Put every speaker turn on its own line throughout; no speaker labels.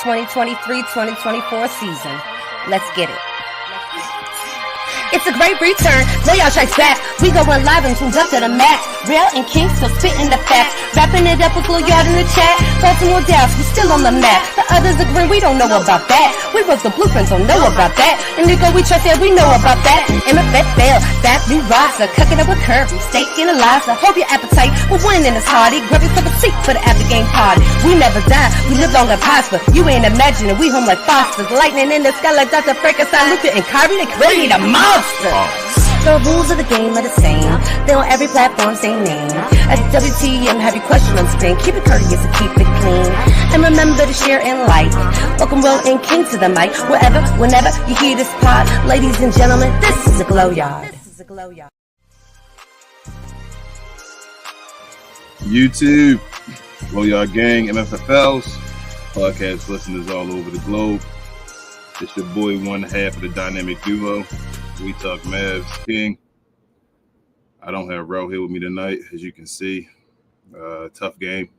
2023-2024 season. Let's get it. It's a great return, playoff strikes back. We going live and tuned up to the max. Real and King still spitting the facts. Wrapping it up with Lil Yard in the chat. Baltimore Dallas, we still on the map. The others agree, we don't know about that. We wrote the blueprints, don't know about that. And nigga, we trust that we know about that. MFFL, that new roster. Cooking up with Curry, steak and Eliza. Hope your appetite will win in this hearty. Grab yourself a seat for the after game party. We never die, we live long and prosper. You ain't imagining, we home like phosphorus. Lightning in the sky like Dr. Frankenstein, Luther and Kyrie. They ready to monster. The rules of the game are the same. They on every platform, same name. At WTM, have your question on screen. Keep it courteous and keep it clean. And remember to share and like. Welcome Will and King to the mic. Wherever, whenever you hear this pod. Ladies and gentlemen, this is a Glow Yard.
YouTube, Glow Yard Gang, MFFLs, podcast listeners all over the globe. It's your boy, one half of the dynamic duo. We talk Mavs, King. I don't have Ro here with me tonight, as you can see. Tough game.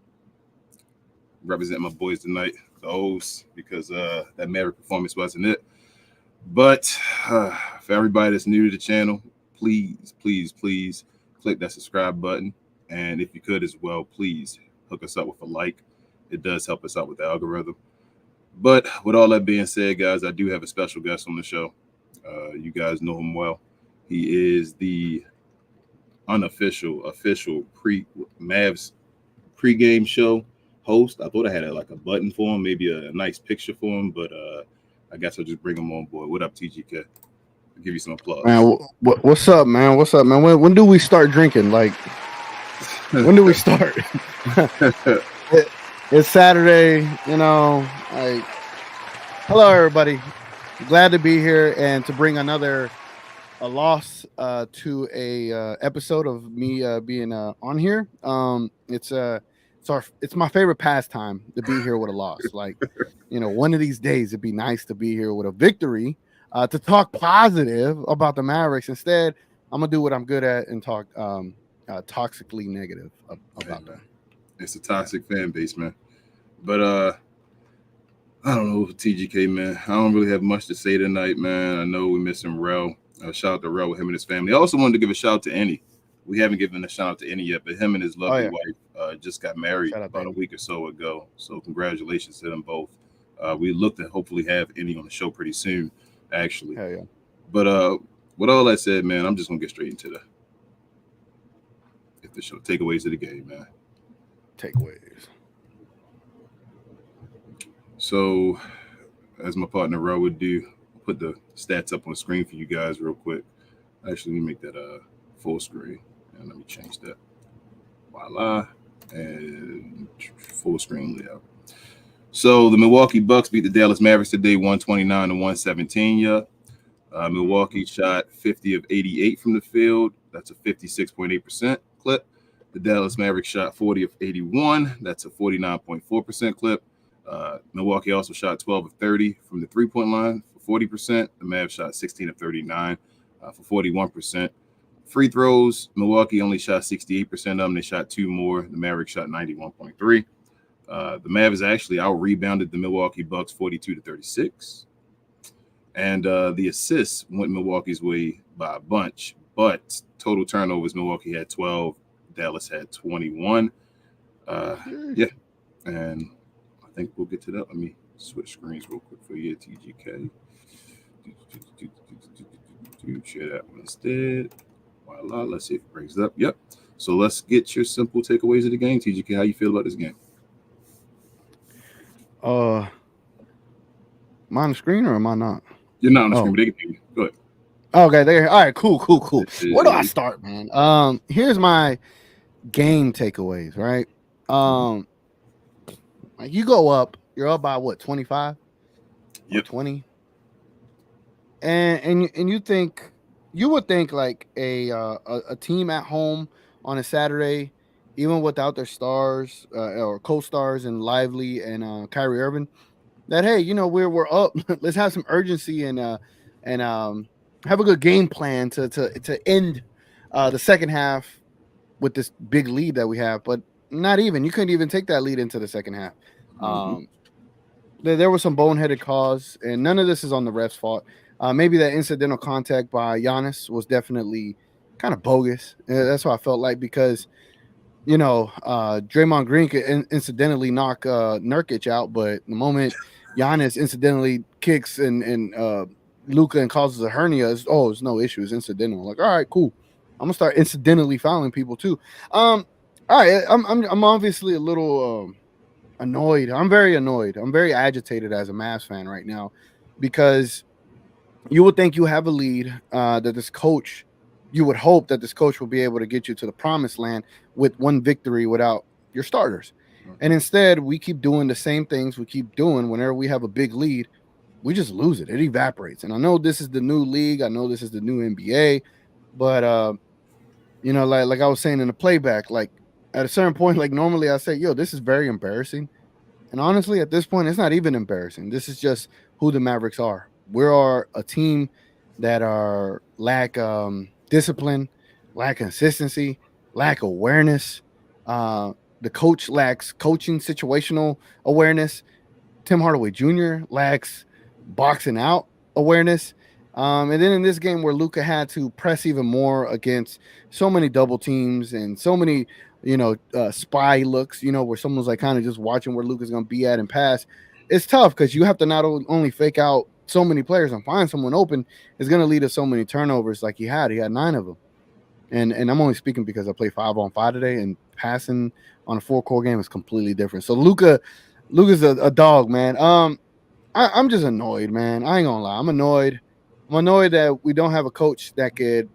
Represent my boys tonight, the O's, because that Maverick performance wasn't it. But for everybody that's new to the channel, please click that subscribe button. And if you could as well, please hook us up with a like. It does help us out with the algorithm. But with all that being said, guys, I do have a special guest on the show. You guys know him well. He is the official Mavs pregame show host. I thought I had a button for him, maybe a nice picture for him, but I guess I'll just bring him on board. What up, TGK? I'll give you some applause.
Man, what's up, man? What's up, man? When do we start drinking? Like, when do we start? It's Saturday, you know. Like, hello, everybody. Glad to be here and to bring a loss to a episode of me being on here. It's my favorite pastime to be here with a loss. Like, you know, one of these days it'd be nice to be here with a victory to talk positive about the Mavericks. Instead, I'm gonna do what I'm good at and talk toxically negative about that.
It's a toxic fan base, man. But I don't know, TGK, man. I don't really have much to say tonight, man. I know we're missing Rel. Shout out to Rel with him and his family. I also wanted to give a shout out to Annie. We haven't given a shout out to Annie yet, but him and his lovely wife just got married about a week or so ago. So congratulations to them both. We look to hopefully have Annie on the show pretty soon, actually.
Hell yeah.
But with all that said, man, I'm just gonna get straight into the show. Takeaways of the game, man.
Takeaways.
So, as my partner Ro would do, I'll put the stats up on the screen for you guys real quick. Actually, let me make that full screen, and let me change that. Voila, and full screen layout. So, the Milwaukee Bucks beat the Dallas Mavericks today, 129-117. Yeah, Milwaukee shot 50 of 88 from the field. That's a 56.8% clip. The Dallas Mavericks shot 40 of 81. That's a 49.4% clip. Milwaukee also shot 12 of 30 from the three-point line for 40%. The Mavs shot 16 of 39 for 41%. Free throws, Milwaukee only shot 68% of them. They shot two more. The Mavericks shot 91.3. The Mavs actually out-rebounded the Milwaukee Bucks 42-36. And the assists went Milwaukee's way by a bunch. But total turnovers, Milwaukee had 12. Dallas had 21. Yeah, and I think we'll get to that. Let me switch screens real quick for you, TGK. Share that one instead. Voila. Let's see if it brings it up. Yep. So let's get your simple takeaways of the game, TGK. How you feel about this game?
Am I on the screen or am I not?
You're not on the screen, but they can hear you. Go ahead.
Okay, there. All right, cool. Where do I start, man? Here's my game takeaways, right? Like you go up, you're up by what, 25?
Yep.
20. And you would think like a team at home on a Saturday, even without their stars or co-stars and Lively and Kyrie Irving, that hey, you know, we're up. Let's have some urgency and have a good game plan to end the second half with this big lead that we have. But not even. You couldn't even take that lead into the second half. there was some boneheaded calls, and none of this is on the ref's fault. Maybe that incidental contact by Giannis was definitely kind of bogus. That's what I felt like because Draymond Green could incidentally knock Nurkic out, but the moment Giannis incidentally kicks and Luca and causes a hernia, it's no issue. It's incidental. Like, all right, cool. I'm gonna start incidentally fouling people too. All right, I'm obviously a little annoyed. I'm very annoyed. I'm very agitated as a Mavs fan right now because you would think you have a lead, that this coach, you would hope that this coach will be able to get you to the promised land with one victory without your starters. And instead, we keep doing the same things we keep doing whenever we have a big lead. We just lose it. It evaporates. And I know this is the new league. I know this is the new NBA, but like I was saying in the playback, like at a certain point, like normally I say, yo, this is very embarrassing. And honestly, at this point, it's not even embarrassing. This is just who the Mavericks are. We are a team that are lack discipline, lack consistency, lack awareness. The coach lacks coaching situational awareness. Tim Hardaway Jr. lacks boxing out awareness. And then in this game where Luca had to press even more against so many double teams and so many, spy looks, where someone's like kind of just watching where Luca's going to be at and pass. It's tough because you have to not only fake out so many players and find someone open. Is going to lead to so many turnovers like he had. He had 9 of them. And I'm only speaking because I play 5-on-5 today, and passing on a 4-core game is completely different. So Luca's a dog, man. I'm just annoyed, man. I ain't gonna lie. I'm annoyed. I'm annoyed that we don't have a coach that could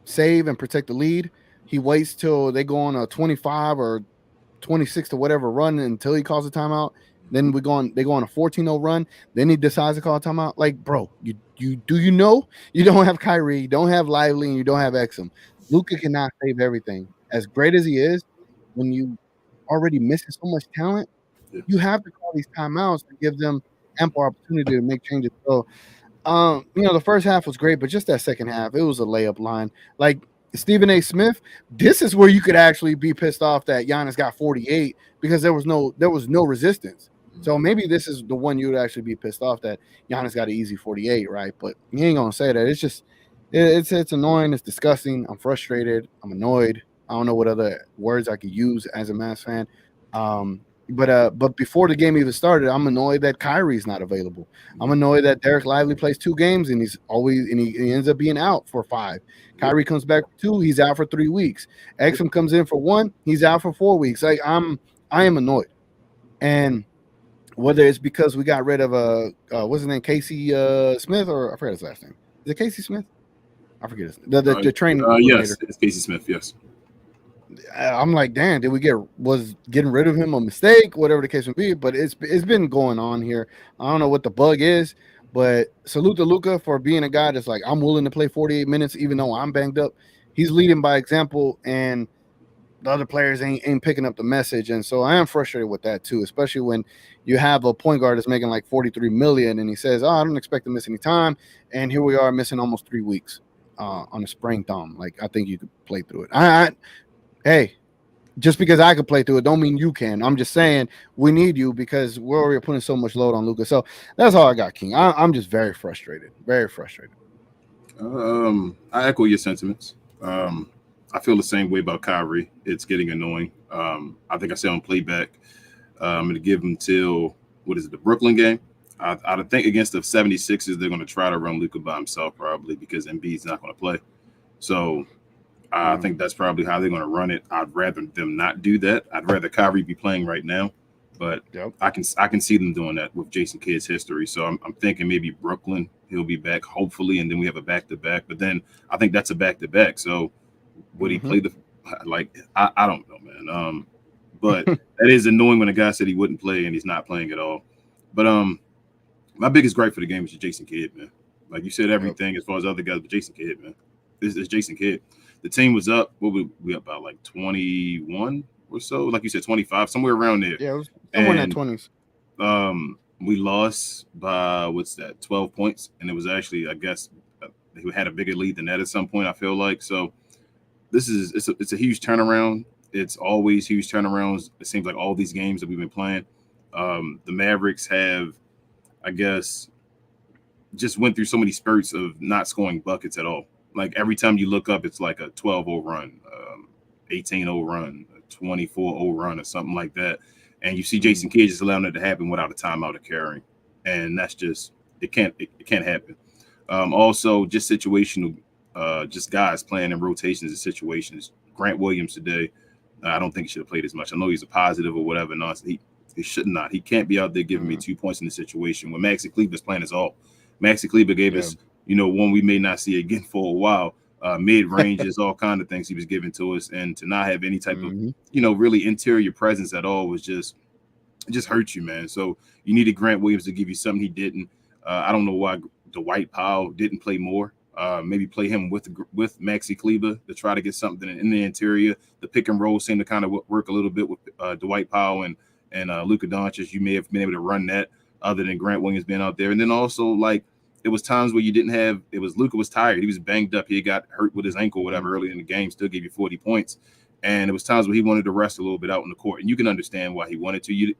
save and protect the lead. He waits till they go on a 25 or 26 to whatever run until he calls a timeout. Then they go on a 14-0 run. Then he decides to call a timeout. Like, bro, you you don't have Kyrie, you don't have Lively, and you don't have Exum. Luka cannot save everything. As great as he is, when you already missing so much talent,
Yeah.
you have to call these timeouts to give them ample opportunity to make changes. So, the first half was great, but just that second half, it was a layup line. Like Stephen A. Smith, this is where you could actually be pissed off that Giannis got 48 because there was no resistance. So maybe this is the one you would actually be pissed off that Giannis got an easy 48, right? But you ain't gonna say that. It's just it's annoying. It's disgusting. I'm frustrated. I'm annoyed. I don't know what other words I could use as a Mavs fan. But before the game even started, I'm annoyed that Kyrie's not available. I'm annoyed that Derek Lively plays 2 games and he ends up being out for 5. Kyrie comes back for 2, he's out for 3 weeks. Exum comes in for 1, he's out for 4 weeks. Like I am annoyed. And whether it's because we got rid of what's his name, Casey Smith, or I forget his last name. Is it Casey Smith? I forget his name. The training coordinator.
Yes, it's Casey Smith. Yes.
I'm like, damn, was getting rid of him a mistake, whatever the case may be. But it's been going on here. I don't know what the bug is, but salute to Luka for being a guy that's like, I'm willing to play 48 minutes even though I'm banged up. He's leading by example, and the other players ain't picking up the message. And so I am frustrated with that too, especially when you have a point guard that's making like 43 million and he says, I don't expect to miss any time. And here we are missing almost 3 weeks on a sprained thumb. Like, I think you could play through it. Hey, just because I could play through it don't mean you can. I'm just saying we need you because we're already putting so much load on Luka. So that's all I got, King. I'm just very frustrated. Very frustrated.
I echo your sentiments. I feel the same way about Kyrie. It's getting annoying. I think I said on playback, I'm going to give him till, the Brooklyn game? I think against the 76ers, they're going to try to run Luka by himself probably because Embiid's not going to play. So I think that's probably how they're going to run it. I'd rather them not do that. I'd rather Kyrie be playing right now. But I can see them doing that with Jason Kidd's history. So I'm thinking maybe Brooklyn, he'll be back hopefully, and then we have a back-to-back. But then I think that's a back-to-back. So would he play I don't know, man. But that is annoying when a guy said he wouldn't play and he's not playing at all. But my biggest gripe for the game is Jason Kidd, man. Like you said, everything as far as other guys, but Jason Kidd, man. This is Jason Kidd. The team was up. What we up about like 21 or so? Like you said, 25, somewhere around there.
Yeah, it was somewhere in that 20s.
We lost by 12 points, and it was actually, I guess, we had a bigger lead than that at some point. I feel like so. It's a huge turnaround. It's always huge turnarounds. It seems like all these games that we've been playing. The Mavericks have I guess, just went through so many spurts of not scoring buckets at all. Like every time you look up, it's like a 12-0 run, 18-0 run, a 24-0 run, or something like that. And you see Jason Kidd just allowing it to happen without a timeout or carrying, and that's just it can't happen. Also, just situational, just guys playing in rotations and situations. Grant Williams today, I don't think he should have played as much. I know he's a positive or whatever. No, he should not. He can't be out there giving me 2 points in the situation when Maxi Kleber's playing us all. Maxi Kleber gave us, one we may not see again for a while. Mid ranges, all kind of things he was giving to us, and to not have any type of, really interior presence at all was just hurt you, man. So you needed Grant Williams to give you something he didn't. I don't know why Dwight Powell didn't play more. Maybe play him with Maxi Kleber to try to get something in the interior. The pick and roll seemed to kind of work a little bit with Dwight Powell and Luka Doncic. You may have been able to run that other than Grant Williams being out there. And then also, like, it was times where you didn't have – Luka was tired. He was banged up. He got hurt with his ankle or whatever early in the game, still gave you 40 points. And it was times where he wanted to rest a little bit out on the court. And you can understand why he wanted to. You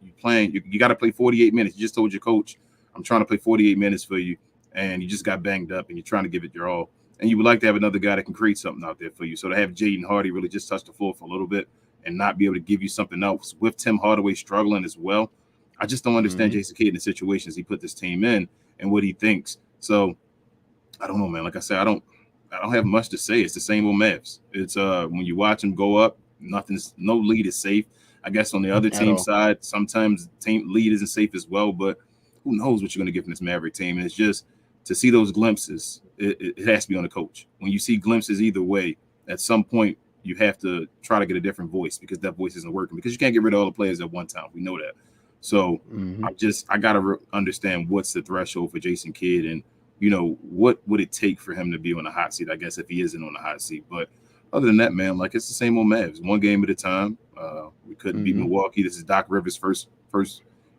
got to play 48 minutes. You just told your coach, I'm trying to play 48 minutes for you. And you just got banged up and you're trying to give it your all. And you would like to have another guy that can create something out there for you. So to have Jaden Hardy really just touch the floor for a little bit and not be able to give you something else with Tim Hardaway struggling as well. I just don't understand Jason Kidd in the situations he put this team in and what he thinks. So I don't know, man. Like I said, I don't have much to say. It's the same old Mavs. It's when you watch them go up, no lead is safe. I guess on the other team side, sometimes team lead isn't safe as well, but who knows what you're going to get from this Maverick team. And it's just to see those glimpses, it has to be on the coach. When you see glimpses either way, at some point you have to try to get a different voice because that voice isn't working because you can't get rid of all the players at one time. We know that. So I got to understand what's the threshold for Jason Kidd and, what would it take for him to be on the hot seat, I guess, if he isn't on the hot seat. But other than that, man, like it's the same old Mavs, one game at a time. We couldn't beat Milwaukee. This is Doc Rivers' first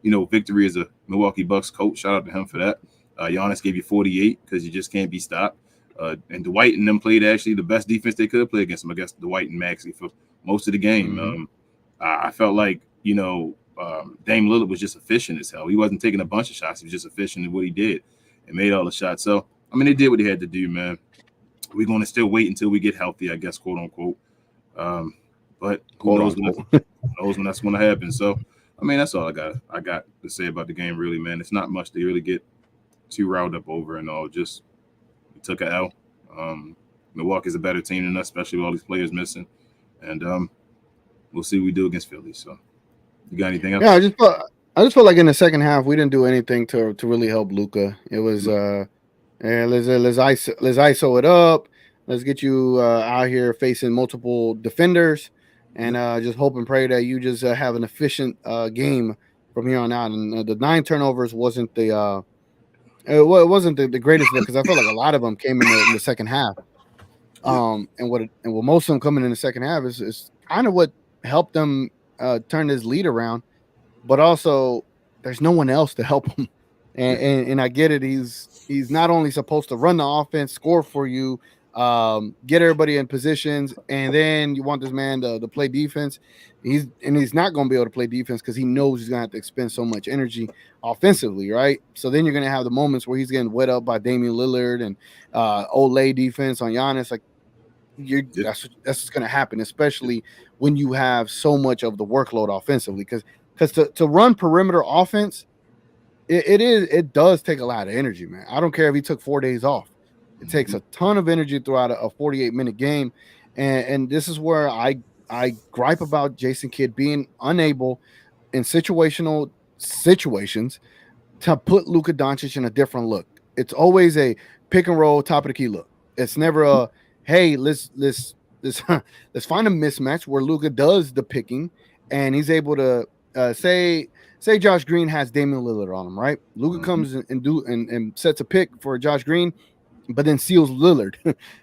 victory as a Milwaukee Bucks coach. Shout out to him for that. Giannis gave you 48 because you just can't be stopped. And Dwight and them played actually the best defense they could play against him. I guess Dwight and Maxey for most of the game. I felt like, Dame Lillard was just efficient as hell. He wasn't taking a bunch of shots. He was just efficient in what he did and made all the shots. So, I mean, they did what they had to do, man. We're going to still wait until we get healthy, I guess, quote unquote. But who knows when that's going to happen. So, I mean, that's all I got to say about the game, really, man. It's not much to really get too riled up over and all. Just we took an L. Milwaukee's a better team than us, especially with all these players missing. And we'll see what we do against Philly. So, you got anything else?
Yeah, I just felt like in the second half we didn't do anything to really help Luka. It was let's ISO it up. Let's get you out here facing multiple defenders, and just hope and pray that you just have an efficient game from here on out. And the 9 turnovers wasn't the greatest look because I felt like a lot of them came in the second half. And what most of them coming in the second half is kind of what helped them turn this lead around. But also, there's no one else to help him, and I get it. He's not only supposed to run the offense, score for you, get everybody in positions, and then you want this man to play defense. He's not going to be able to play defense because he knows he's going to have to expend so much energy offensively, right? So then you're going to have the moments where he's getting wet up by Damian Lillard and Olay defense on Giannis. Like that's what's going to happen, especially when you have so much of the workload offensively because to run perimeter offense, it does take a lot of energy, man. I don't care if he took 4 days off. It takes a ton of energy throughout a 48-minute game. And this is where I gripe about Jason Kidd being unable in situations to put Luka Doncic in a different look. It's always a pick and roll, top of the key look. It's never a, hey, let's find a mismatch where Luka does the picking and he's able to say Josh Green has Damian Lillard on him, right? Luka comes and sets a pick for Josh Green, but then seals Lillard.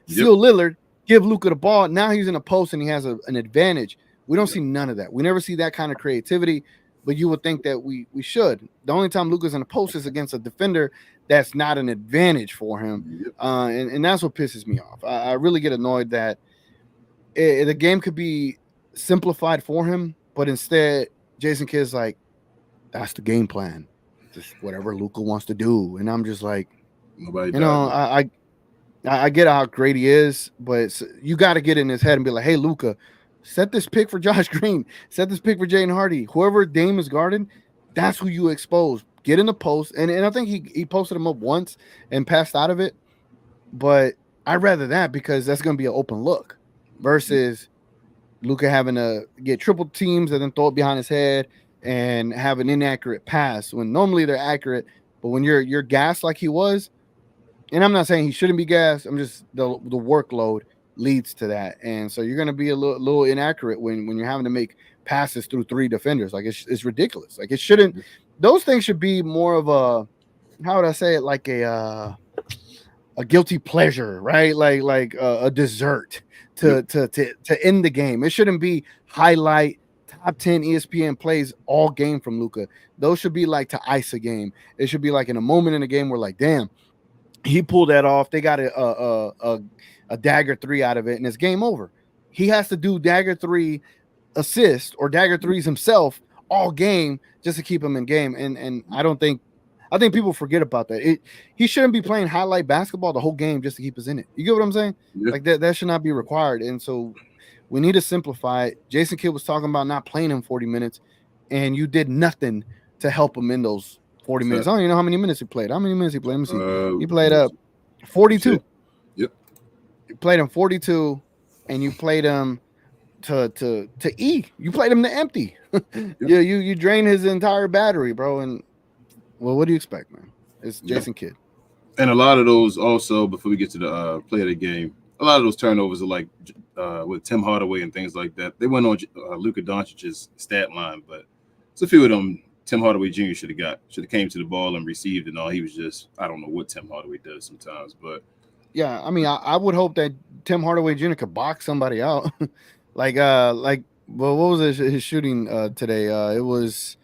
Lillard, give Luka the ball. Now he's in a post and he has an advantage. We don't see none of that. We never see that kind of creativity, but you would think that we should. The only time Luka's in a post is against a defender that's not an advantage for him, and that's what pisses me off. I really get annoyed that the game could be simplified for him, but instead Jason Kidd's like, that's the game plan. just whatever Luka wants to do. And I'm just like,
Nobody.
I get how great he is, but you got to get in his head and be like, hey, Luka, set this pick for Josh Green, set this pick for Jaden Hardy. Whoever Dame is guarding, that's who you expose. Get in the post. And I think he posted him up once and passed out of it. But I'd rather that because that's going to be an open look versus Luka having to get triple teams and then throw it behind his head and have an inaccurate pass when normally they're accurate. But when you're gassed like he was, and I'm not saying he shouldn't be gassed, I'm just the workload leads to that. And so you're going to be a little inaccurate when you're having to make passes through 3 defenders. Like it's ridiculous. Like it shouldn't. Those things should be more of a, how would I say it, like a guilty pleasure, right? Like a dessert to end the game. It shouldn't be highlight top 10 ESPN plays all game from Luka. Those should be like to ice a game. It should be like in a moment in the game where like, damn, he pulled that off. They got a dagger 3 out of it, and it's game over. He has to do dagger 3 assist or dagger 3s himself all game just to keep him in game. And I think people forget about that. He shouldn't be playing highlight basketball the whole game just to keep us in it. You get what I'm saying? Yeah. Like that should not be required. And so we need to simplify it. Jason Kidd was talking about not playing him 40 minutes, and you did nothing to help him in those 40 minutes. I don't even know how many minutes he played. How many minutes he played? Let me see. He played 42.
Yep.
You played him 42, and you played him to E. You played him to empty. Yep. You drained his entire battery, bro. And well, what do you expect, man? It's Jason Kidd.
And a lot of those also, before we get to the play of the game, a lot of those turnovers are like with Tim Hardaway and things like that. They went on Luka Doncic's stat line, but it's a few of them Tim Hardaway Jr. should have came to the ball and received and all. He was just, I don't know what Tim Hardaway does sometimes, but
yeah, I mean, I would hope that Tim Hardaway Jr. could box somebody out. Well, what was his shooting today? It was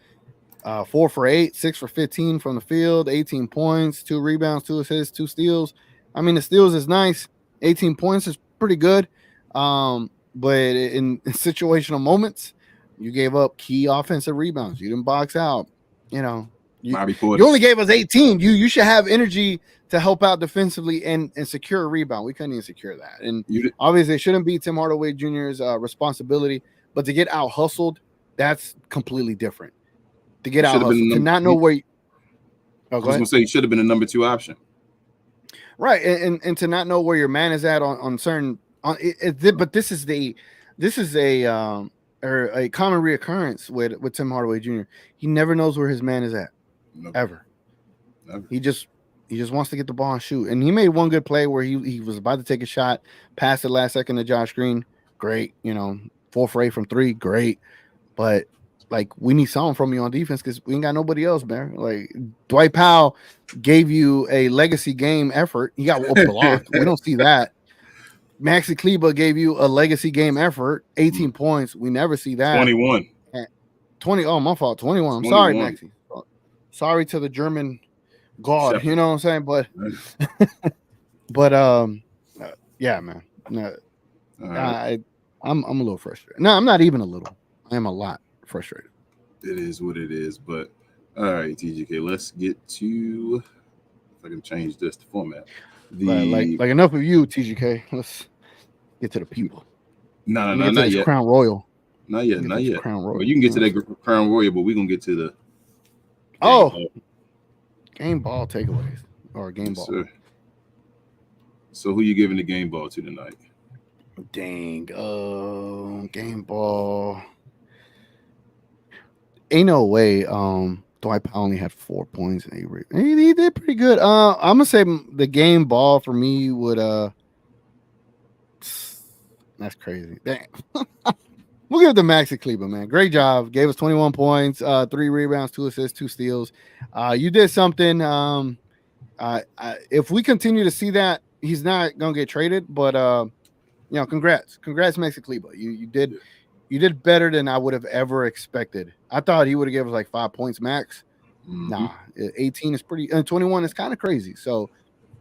4 for 8, 6 for 15 from the field, 18 points, 2 rebounds, 2 assists, 2 steals. I mean, the steals is nice. 18 points is pretty good. But in situational moments, you gave up key offensive rebounds. You didn't box out. You know, you only gave us 18. You should have energy to help out defensively and secure a rebound. We couldn't even secure that. And obviously, it shouldn't be Tim Hardaway Jr.'s responsibility. But to get out hustled, that's completely different. To get out hustled, to not know where.
I was going to say it should have been a number 2 option.
Right, and to not know where your man is at on certain. But this is a common reoccurrence with Tim Hardaway Jr. He never knows where his man is at, ever. He just wants to get the ball and shoot. And he made one good play where he was about to take a shot, passed it last second to Josh Green. Great, 4 for 8 from 3, great. But like we need something from you on defense because we ain't got nobody else, man. Like Dwight Powell gave you a legacy game effort. He got blocked. We don't see that. Maxi Kleber gave you a legacy game effort, 18 points. We never see that.
21.
20. Oh, my fault. 21. I'm sorry, Maxi. Sorry to the German God. You know what I'm saying? But yeah, man. No, I'm a little frustrated. No, I'm not even a little. I am a lot frustrated.
It is what it is. But all right, TGK, let's get to, if I can change this to format.
Like enough of you, TGK. Let's get to the people.
No, not yet.
Crown Royal.
Not yet.
Crown Royal.
Well, you can get to that Crown Royal, but we're gonna get to the
game ball takeaways or game ball.
Sir. So who you giving the game ball to tonight?
Dang. Game ball. Ain't no way. Dwight Powell only had 4 points and he did pretty good. I'm gonna say the game ball for me would that's crazy. Damn. We'll give it to Maxi Kleber, man. Great job. Gave us 21 points, 3 rebounds, 2 assists, 2 steals. You did something. If we continue to see that, he's not gonna get traded. But congrats, Maxi Kleber. You did better than I would have ever expected. I thought he would have given us like 5 points max. Mm-hmm. Nah, 18 is pretty, and 21 is kind of crazy. So,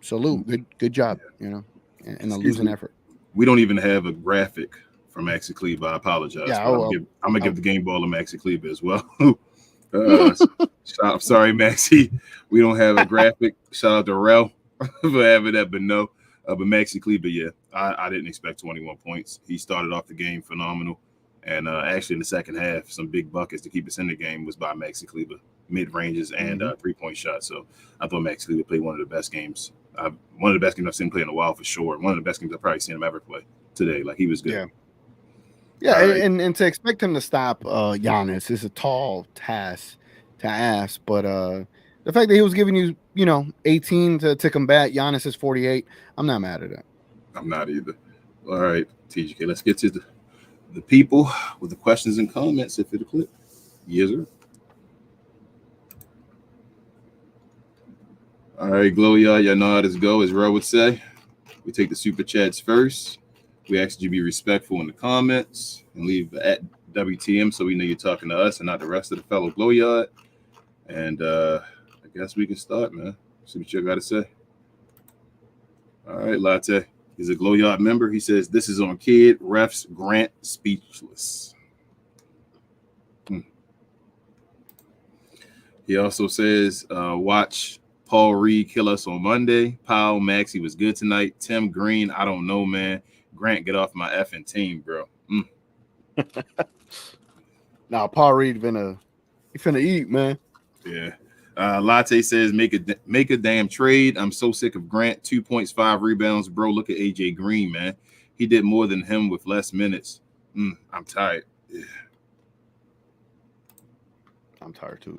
salute, good job. In a losing effort.
We don't even have a graphic for Maxi Kleber. I apologize.
Yeah,
I'm gonna give the game ball to Maxi Kleber as well. I'm sorry, Maxie. We don't have a graphic. Shout out to Rel for having that, but no. But Maxi Kleber, yeah, I didn't expect 21 points. He started off the game phenomenal. And actually, in the second half, some big buckets to keep us in the game was by Maxi Kleber, mid ranges and 3-point shots. So I thought Maxi Kleber played one of the best games. One of the best games I've seen him play in a while for sure. One of the best games I've probably seen him ever play today. Like, he was good.
Yeah, and to expect him to stop Giannis is a tall task to ask. But the fact that he was giving you, 18 to combat Giannis is 48, I'm not mad at it.
I'm not either. All right, TGK, let's get to the people with the questions and comments if it'll click. Yes, sir. All right, Glow, y'all know how this go, as Ro would say. We take the super chats first. We ask you to be respectful in the comments and leave at WTM so we know you're talking to us and not the rest of the fellow Glow Yard. And I guess we can start, man. See what you got to say. All right, Latte. He's a Glow Yard member. He says, this is on kid. Refs Grant speechless. He also says, watch Paul Reed kill us on Monday. Powell, Maxie was good tonight. Tim Green, I don't know, man. Grant, get off my effing team, bro.
Now, Paul Reed finna eat, man.
Yeah. Latte says, make a damn trade. I'm so sick of Grant. 2 points, 5 rebounds, bro. Look at AJ Green, man. He did more than him with less minutes. I'm tired. Yeah.
I'm tired too,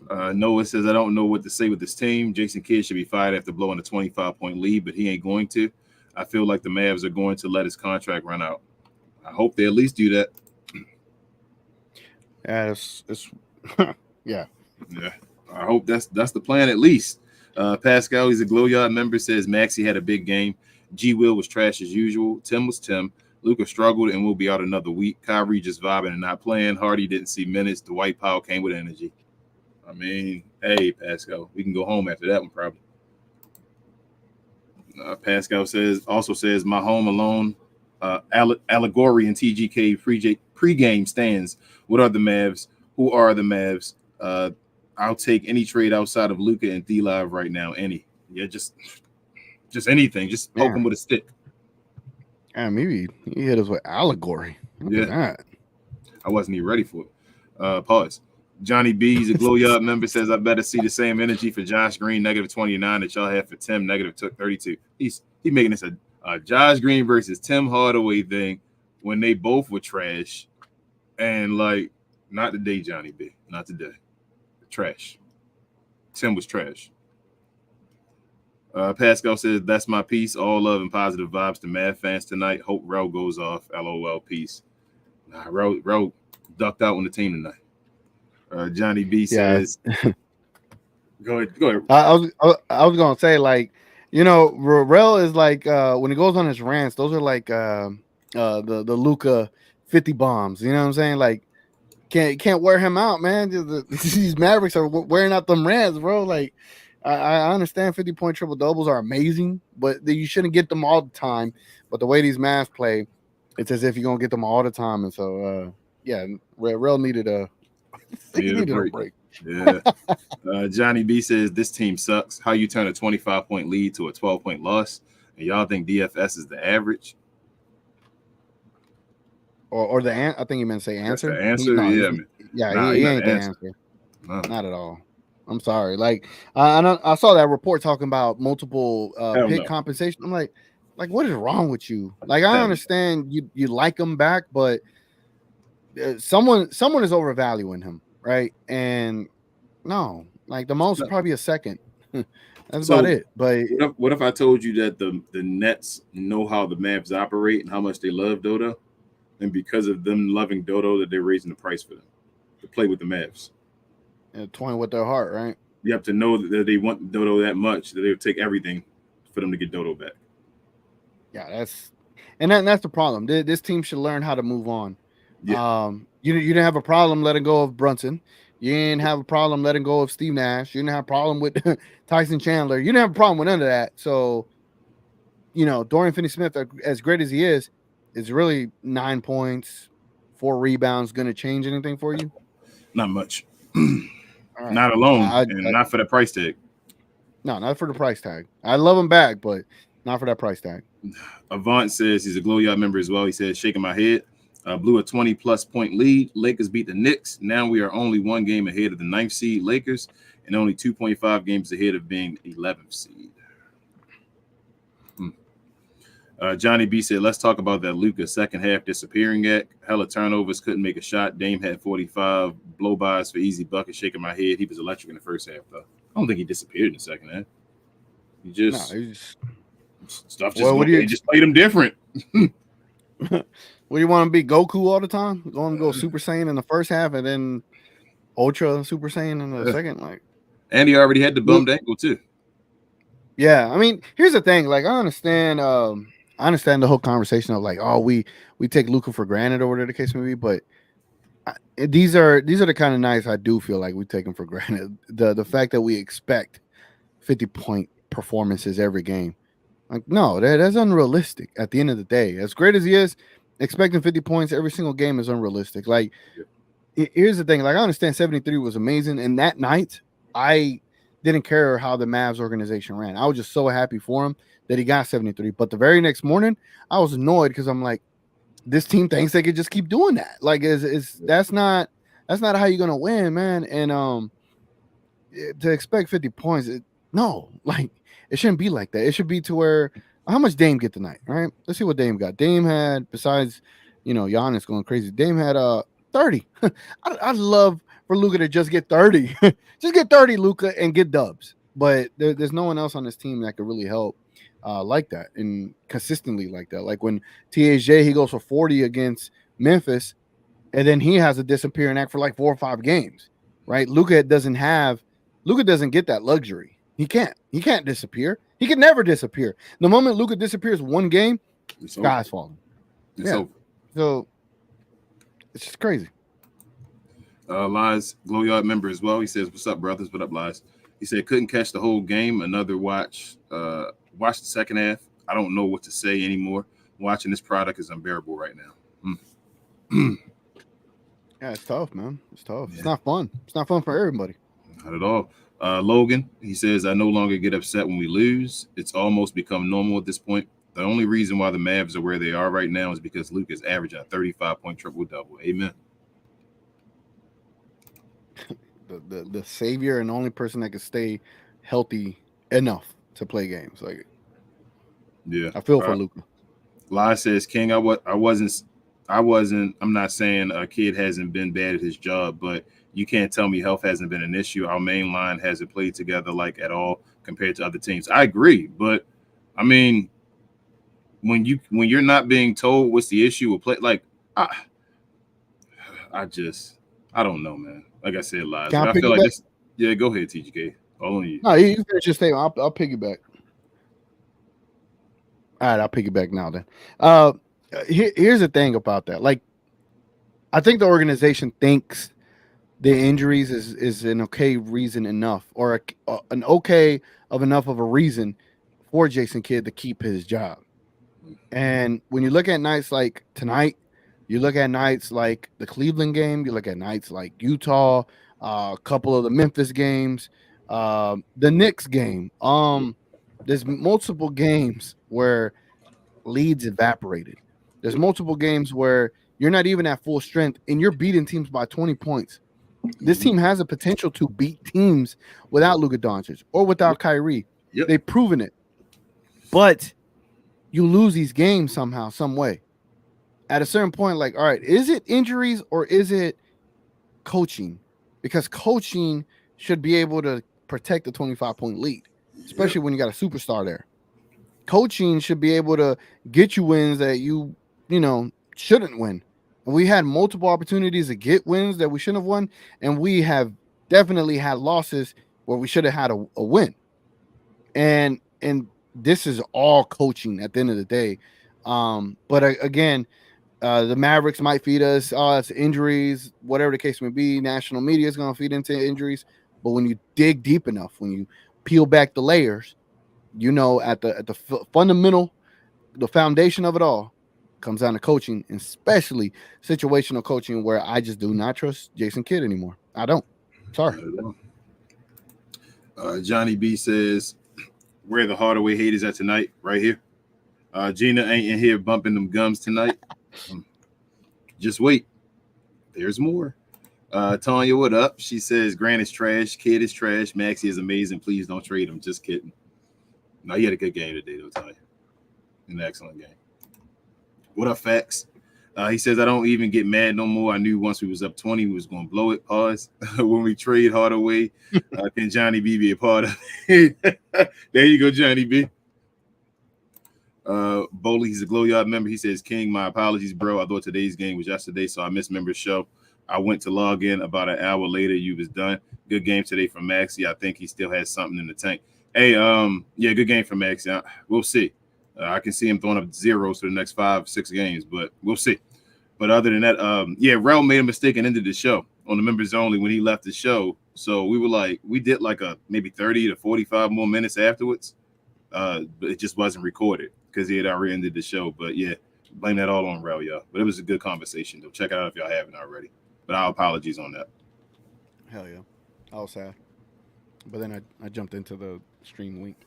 man.
Noah says, I don't know what to say with this team. Jason Kidd should be fired after blowing a 25-point lead, but he ain't going to. I feel like the Mavs are going to let his contract run out. I hope they at least do that.
Yeah, it's yeah.
Yeah. I hope that's the plan at least. Pascal, he's a Glow Yard member, says Maxie had a big game. G Will was trash as usual. Tim was Tim. Luka struggled and will be out another week. Kyrie just vibing and not playing. Hardy didn't see minutes. Dwight Powell came with energy. I mean, hey, Pascal, we can go home after that one probably. Pascal also says my home alone allegory and TGK pregame stands. What are the Mavs? Who are the Mavs? I'll take any trade outside of Luka and D-Live right now. Any. Yeah, just anything. Just poke him with a stick.
Yeah, maybe he hit us with allegory. Look at that.
I wasn't even ready for it. Pause. Johnny B, he's a Glow Yard member, says I better see the same energy for Josh Green, -29, that y'all have for Tim, -32. He's making this a Josh Green versus Tim Hardaway thing when they both were trash. And like, not today, Johnny B. Not today. Trash. Tim was trash. Pascal says, that's my piece. All love and positive vibes to Mav fans tonight. Hope Rel goes off. LOL. Peace. Nah, Rel ducked out on the team tonight. Johnny B says, go ahead.
I was gonna say, like, Rel is like when he goes on his rants, those are like the Luka 50 bombs. You know what I'm saying? Like, can't wear him out, man. These Mavericks are wearing out them rants, bro. Like, I understand 50-point triple doubles are amazing, but you shouldn't get them all the time. But the way these Mavs play, it's as if you're gonna get them all the time. And so, Rel needed a break.
Yeah. Johnny B says this team sucks. How you turn a 25-point lead to a 12-point loss, and y'all think DFS is the average?
Or I think you meant to say answer.
The answer,
he ain't the answer. No. Not at all. I'm sorry. Like I saw that report talking about multiple pick compensation. I'm like, what is wrong with you? Like, I understand you like him back, but someone is overvaluing him, right? And no, like the most probably a second. That's about it. But
what if I told you that the Nets know how the Mavs operate and how much they love Dodo, and because of them loving Dodo, that they're raising the price for them to play with the Mavs?
And toying with their heart, right?
You have to know that they want Dodo that much that they'll take everything for them to get Dodo back.
Yeah, that's the problem. This team should learn how to move on. Yeah. You didn't have a problem letting go of Brunson. You didn't have a problem letting go of Steve Nash. You didn't have a problem with Tyson Chandler. You didn't have a problem with none of that. So, Dorian Finney-Smith, as great as he is really 9 points, 4 rebounds going to change anything for you?
Not much.
All right.
Not alone, and not for the price tag.
No, not for the price tag. I love him back, but not for that price tag.
Avant says he's a Glow Yard member as well. He says, shaking my head. Blew a 20-plus point lead. Lakers beat the Knicks. Now we are only one game ahead of the 9th seed Lakers and only 2.5 games ahead of being 11th seed. Johnny B said, let's talk about that Luka second half disappearing act. Hella turnovers, couldn't make a shot. Dame had 45 blow-bys for easy buckets. Shaking my head. He was electric in the first half, though. I don't think he disappeared in the second half. He just stuff just
well,
he just played him different.
What do you want to be, Goku all the time? Going to go Super Saiyan in the first half and then Ultra Super Saiyan in the second? Like,
and he already had the bummed ankle too.
Yeah, I mean, here's the thing. Like, I understand the whole conversation of like, oh, we take Luka for granted or whatever the case may be, but these are the kind of nights I do feel like we take them for granted. The fact that we expect 50-point performances every game, like, no, that's unrealistic. At the end of the day, as great as he is, expecting 50 points every single game is unrealistic. Like, here's the thing. Like, I understand 73 was amazing, and that night I didn't care how the Mavs organization ran. I was just so happy for him that he got 73. But the very next morning, I was annoyed because I'm like, this team thinks they could just keep doing that. Like, that's not how you're gonna win, man. And to expect 50 points, no, like, it shouldn't be like that. It should be to where, how much Dame get tonight, right? Let's see what Dame got. Dame had, besides, Giannis going crazy, Dame had 30. I'd love for Luka to just get 30. Just get 30, Luka, and get dubs. But there's no one else on this team that could really help like that and consistently like that. Like when THJ, he goes for 40 against Memphis, and then he has a disappearing act for like 4 or 5 games, right? Luka doesn't get that luxury. He can't disappear. He can never disappear. The moment Luka disappears one game, sky's falling.
Over.
So it's just crazy.
Lies, Glow Yard member as well. He says, what's up, brothers? What up, Lies? He said, couldn't catch the whole game. Another watch. Watch the second half. I don't know what to say anymore. Watching this product is unbearable right now.
Yeah, it's tough, man. It's tough. Yeah. It's not fun. It's not fun for everybody.
Not at all. Logan, he says, I no longer get upset when we lose. It's almost become normal at this point. The only reason why the Mavs are where they are right now is because Luka is averaging a 35-point triple-double. Amen.
The savior and only person that can stay healthy enough to play games. Like,
yeah,
I feel for Luka.
Lai says, King, I'm not saying a kid hasn't been bad at his job, but you can't tell me health hasn't been an issue. Our main line hasn't played together like at all compared to other teams. I agree, but I mean, when you're not being told what's the issue with play, like I don't know, man. Like I said, Lies. I feel like this. Yeah, go ahead, TGK. All on you.
No, you finish your statement. I'll piggyback. All right, I'll piggyback now then. Here's the thing about that. Like, I think the organization thinks the injuries is an okay reason enough, or an okay of enough of a reason for Jason Kidd to keep his job. And when you look at nights like tonight, you look at nights like the Cleveland game, you look at nights like Utah, a couple of the Memphis games, the Knicks game. There's multiple games where leads evaporated. There's multiple games where you're not even at full strength and you're beating teams by 20 points. This team has a potential to beat teams without Luka Doncic or without Kyrie.
Yep.
They've proven it. But you lose these games somehow, some way. At a certain point, like, all right, is it injuries or is it coaching? Because coaching should be able to protect the 25-point lead, especially when you got a superstar there. Coaching should be able to get you wins that you shouldn't win. And we had multiple opportunities to get wins that we shouldn't have won, and we have definitely had losses where we should have had a win. And this is all coaching at the end of the day. But again, the Mavericks might feed us. Oh, it's injuries, whatever the case may be. National media is going to feed into injuries. But when you dig deep enough, when you peel back the layers, at the fundamental, the foundation of it all comes down to coaching, and especially situational coaching, where I just do not trust Jason Kidd anymore. I don't. Sorry.
Johnny B says, where the Hardaway haters at tonight? Right here. Gina ain't in here bumping them gums tonight. Just wait. There's more. Tanya, what up? She says, Grant is trash. Kid is trash. Maxie is amazing. Please don't trade him. Just kidding. No, he had a good game today, though, Tanya. An excellent game. What up, Facts? He says, I don't even get mad no more. I knew once we was up 20, we was going to blow it. Pause. When we trade Hardaway, can Johnny B be a part of it? There you go, Johnny B. Bowley, he's a Glow Yard member. He says, King, my apologies, bro. I thought today's game was yesterday, so I missed member's show. I went to log in about an hour later. You was done. Good game today from Maxie. I think he still has something in the tank. Hey, yeah, good game from Maxie. We'll see. I can see him throwing up zeros for the next 5-6 games, but we'll see. But other than that, yeah, Rel made a mistake and ended the show on the members only when he left the show. So we did like maybe 30 to 45 more minutes afterwards, but it just wasn't recorded because he had already ended the show. But yeah, blame that all on Rel, y'all. But it was a good conversation, though. Check it out if y'all haven't already. But our apologies on that.
Hell yeah. I was sad. But then I jumped into the stream link.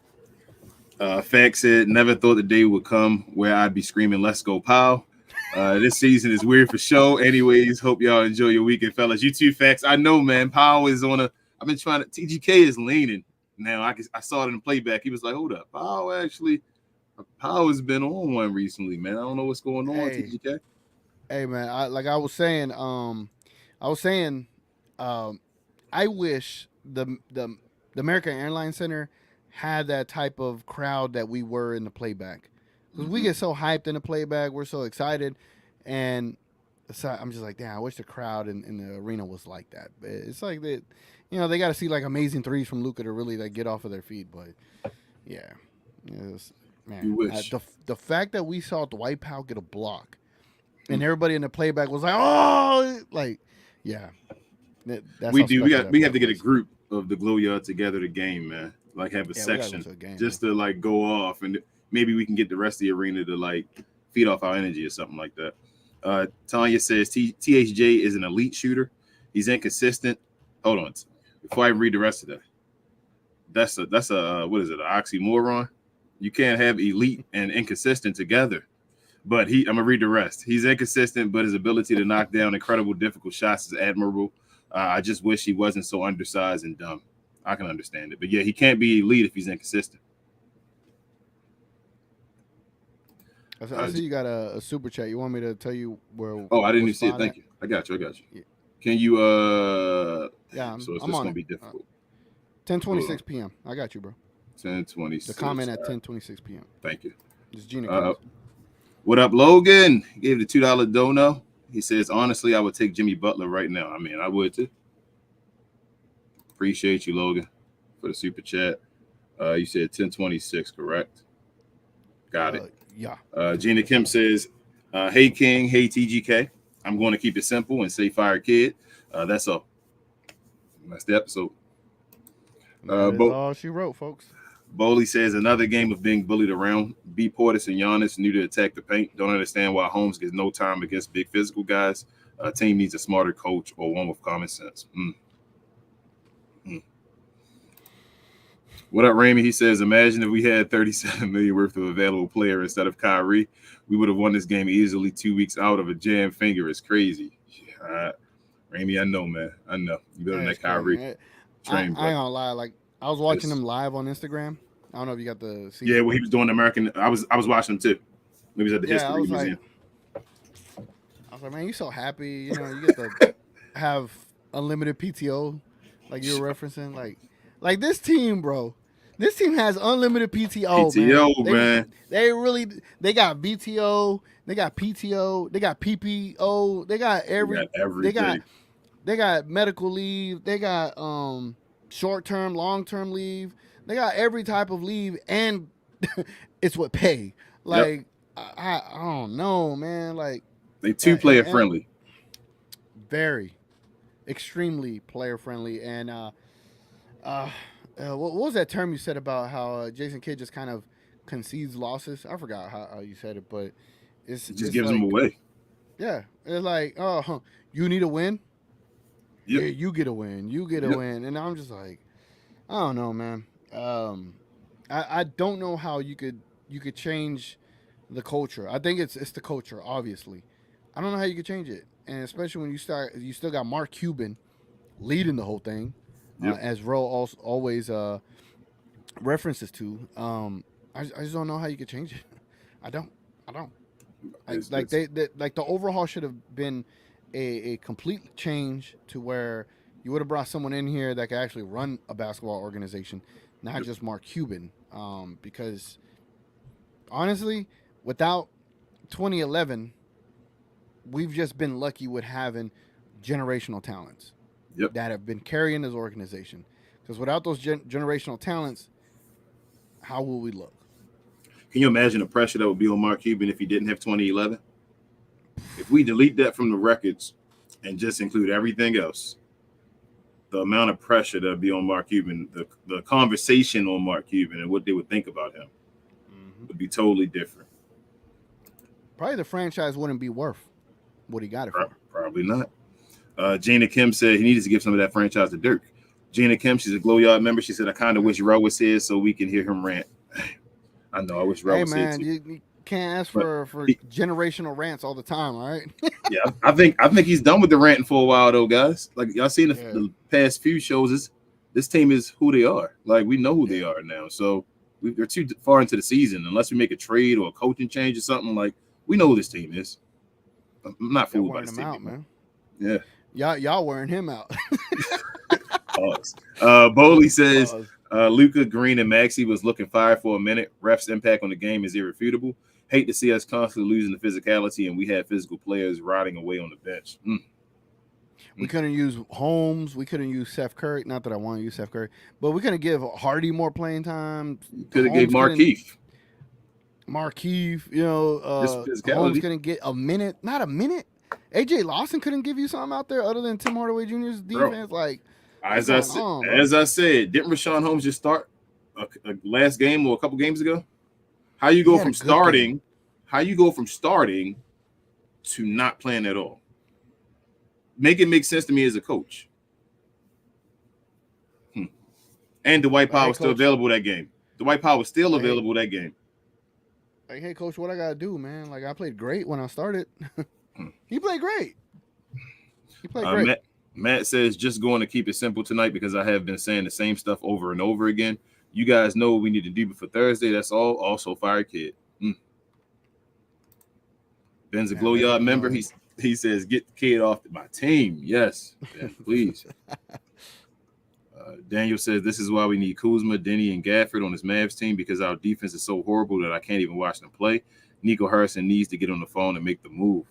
Fact said, never thought the day would come where I'd be screaming, let's go, Powell. This season is weird for show. Anyways, hope y'all enjoy your weekend, fellas. You too, Facts. I know, man. Powell is on I've been trying to, TGK is leaning. Now, I saw it in the playback. He was like, hold up. Powell has been on one recently, man. I don't know what's going on, TGK.
Hey, man, I was saying, I wish the American Airlines Center had that type of crowd that we were in the playback. Because we get so hyped in the playback, we're so excited, and so I'm just like, damn, I wish the crowd in the arena was like that. But it's like that, they got to see like amazing threes from Luka to really like get off of their feet. But yeah, man,
you wish.
The fact that we saw Dwight Powell get a block, and everybody in the playback was like, oh, like, yeah. That's
we do. We have to get a group of the Glow Yard together to game, man. Like have a section just to like go off, and maybe we can get the rest of the arena to like feed off our energy or something like that. Tanya says THJ is an elite shooter. He's inconsistent. Hold on, before I read the rest of that. That's a what is it? An oxymoron. You can't have elite and inconsistent together. But I'm gonna read the rest. He's inconsistent, but his ability to knock down incredible, difficult shots is admirable. I just wish he wasn't so undersized and dumb. I can understand it, but yeah, he can't be elite if he's inconsistent.
I see you got a super chat. You want me to tell you where?
Oh, I didn't even see it. Thank you. I got you. Yeah. Can you?
Yeah,
so it's just gonna be difficult.
10:26 p.m. I got you, bro.
10:26.
The comment at 10:26 p.m.
Thank you.
It's Gina.
What up, Logan? He gave the $2 dono. He says, honestly, I would take Jimmy Butler right now. I mean, I would too. Appreciate you, Logan, for the super chat. You said 10:26, correct? Got it.
Yeah.
Gina Kim says, hey, King. Hey, TGK. I'm going to keep it simple and say fire kid. That's all. That's the episode.
That's all she wrote, folks.
Bowley says another game of being bullied around. B. Portis and Giannis knew to attack the paint. Don't understand why Holmes gets no time against big physical guys. Team needs a smarter coach or one with common sense. What up, Ramey? He says, imagine if we had $37 million worth of available player instead of Kyrie. We would have won this game easily 2 weeks out of a jammed finger. It's crazy. Ramey, I know, man. I know. You better than that Kyrie train.
I ain't gonna lie. Like, I was watching him live on Instagram. I don't know if you got the season.
Yeah, well, he was doing the American. I was watching him too. Maybe he was at the History Museum.
I was like, man, you so happy. You get to have unlimited PTO, like you were referencing. Like this team, bro. This team has unlimited PTO,
man.
They got VTO, they got PTO, they got PPO, they got everything. They got medical leave, they got short-term, long-term leave. They got every type of leave, and it's with pay. Like, I don't know, man. Like,
they player friendly.
Very, extremely player friendly. And what was that term you said about how Jason Kidd just kind of concedes losses? I forgot how you said it, but it
just gives them away.
Yeah, it's like, you need a win. Yeah, you get a win. You get a
Yep.
win. And I'm just like, I don't know, man. I don't know how you could change the culture. I think it's the culture, obviously. I don't know how you could change it, and especially when you still got Mark Cuban leading the whole thing,
Yep.
as Ro always references to. I just don't know how you could change it. I don't. I don't.
It's
Like the overhaul should have been a complete change to where you would have brought someone in here that could actually run a basketball organization, not
yep.
just Mark Cuban. Because honestly, without 2011, we've just been lucky with having generational talents
Yep.
that have been carrying this organization. Because without those generational talents, how will we look?
Can you imagine the pressure that would be on Mark Cuban if he didn't have 2011? If we delete that from the records and just include everything else, the amount of pressure that would be on Mark Cuban, the conversation on Mark Cuban and what they would think about him would be totally different.
Probably the franchise wouldn't be worth what he got it for.
Probably not. Gina Kim said he needed to give some of that franchise to Dirk. Gina Kim, she's a Glow Yard member. She said, I kind of wish Ro was here so we can hear him rant. I know. I wish Ro was here too.
You can't ask for generational rants all the time, all right?
Yeah, I think he's done with the ranting for a while, though, guys. Like y'all seen the past few shows, this team is who they are. Like we know who they are now. So they're too far into the season. Unless we make a trade or a coaching change or something, like we know who this team is. I'm not fooled by this team,
out, man.
Yeah,
y'all wearing him out.
Pause. Bowley says Luka, Green, and Maxey was looking fired for a minute. Ref's impact on the game is irrefutable. Hate to see us constantly losing the physicality, and we have physical players riding away on the bench.
We couldn't use Holmes. We couldn't use Seth Curry. Not that I want to use Seth Curry, but we couldn't give Hardy more playing time.
Could have gave Markeith.
Holmes couldn't get a minute. Not a minute. AJ Lawson couldn't give you something out there other than Tim Hardaway Jr.'s defense.
Bro,
like
as I said, didn't Rashawn Holmes just start a last game or a couple games ago? How you go from starting? How you go from starting to not playing at all? Make it make sense to me as a coach. And Dwight Powell was still available that game. Dwight Powell was still available that game.
Like, hey, coach, what I gotta do, man? Like, I played great when I started. He played great.
Matt says, just going to keep it simple tonight because I have been saying the same stuff over and over again. You guys know what we need to do for Thursday. That's all. Also, fire kid. Ben's a Glow Yard member. He says, get the kid off my team. Yes, Ben, please. Daniel says, this is why we need Kuzma, Denny, and Gafford on this Mavs team because our defense is so horrible that I can't even watch them play. Nico Harrison needs to get on the phone and make the move.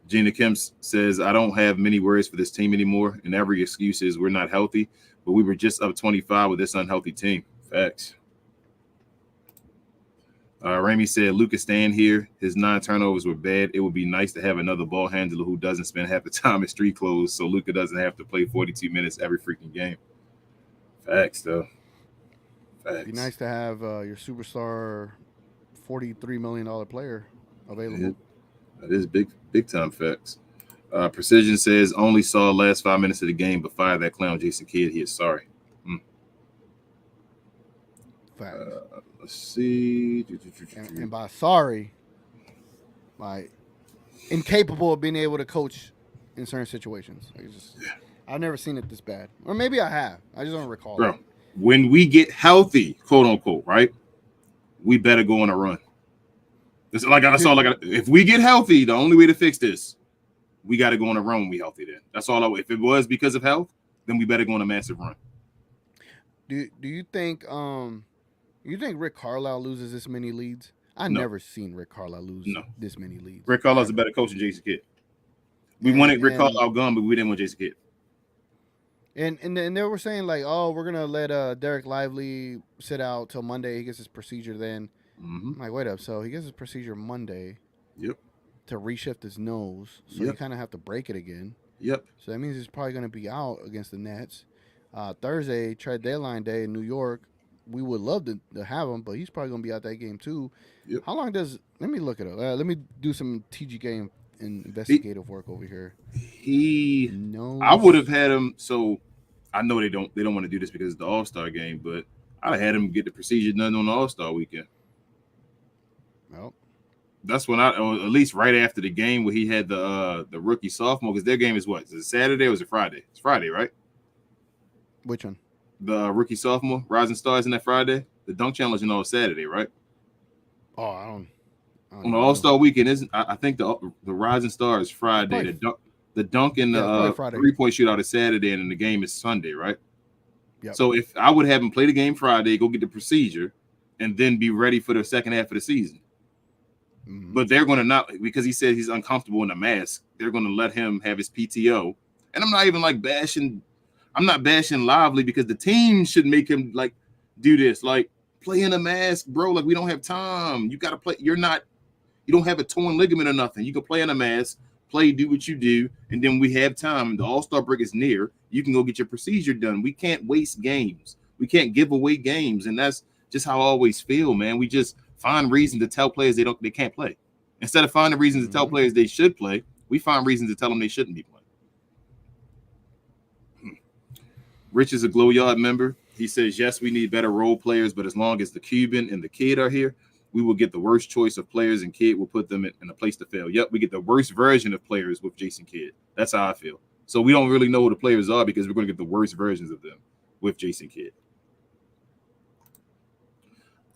Gina Kim says, I don't have many words for this team anymore, and every excuse is we're not healthy, but we were just up 25 with this unhealthy team. Facts. Ramey said, Lucas stand here. His 9 turnovers were bad. It would be nice to have another ball handler who doesn't spend half the time in street clothes so Luka doesn't have to play 42 minutes every freaking game. Facts, though. Facts.
It'd be nice to have your superstar $43 million player available.
Yeah, that is big time facts. Precision says, only saw last 5 minutes of the game, but fire that clown Jason Kidd. He is sorry. Let's see.
And by sorry, like incapable of being able to coach in certain situations. Like I've never seen it this bad. Or maybe I have. I just don't recall.
Bro, when we get healthy, quote unquote, right? We better go on a run. It's like if we get healthy, the only way to fix this, we got to go on a run when we healthy then. That's all if it was because of health, then we better go on a massive run.
Do you think Rick Carlisle loses this many leads? I've never seen Rick Carlisle lose this many leads.
Rick Carlisle's a better coach than Jason Kidd. We wanted Rick Carlisle gone, but we didn't want Jason Kidd.
And they were saying like, oh, we're gonna let Derek Lively sit out till Monday. He gets his procedure then. I'm like, wait up. So he gets his procedure Monday.
Yep.
To reshift his nose, so you kind of have to break it again.
Yep.
So that means he's probably going to be out against the Nets. Thursday, trade deadline day in New York. We would love to have him, but he's probably going to be out that game too.
Yep.
How long does? Let me look it up. Let me do some TGK investigative work over here.
I would have had him. So I know they don't want to do this because it's the All-Star game, but I'd have had him get the procedure done on the All-Star weekend.
Well,
that's when or at least right after the game where he had the rookie sophomore, because their game is what? Is it Saturday or is it Friday? It's Friday, right?
Which one?
The rookie sophomore, Rising Stars, in that Friday. The dunk challenge and all Saturday, right?
Oh, I don't
on the All-Star weekend, isn't I think the Rising Star is Friday. The dunk and the 3-point shootout is Saturday, and then the game is Sunday, right?
Yep.
So if I would have him play the game Friday, go get the procedure, and then be ready for the second half of the season. Mm-hmm. But they're going to not, because he said he's uncomfortable in a mask. They're going to let him have his PTO. And I'm not even like bashing. I'm not bashing Lively because the team should make him like do this, like play in a mask, bro. Like we don't have time. You got to play. You don't have a torn ligament or nothing. You can play in a mask, play, do what you do, and then we have time. The All-Star break is near. You can go get your procedure done. We can't waste games. We can't give away games, and that's just how I always feel, man. We just find reason to tell players they can't play. Instead of finding reasons to tell players they should play, we find reasons to tell them they shouldn't be playing. Rich is a Glow Yard member. He says, yes, we need better role players, but as long as the Cuban and the Kid are here, we will get the worst choice of players, and Kid will put them in a place to fail. Yep, we get the worst version of players with Jason Kidd. That's how I feel. So we don't really know who the players are because we're going to get the worst versions of them with Jason Kidd.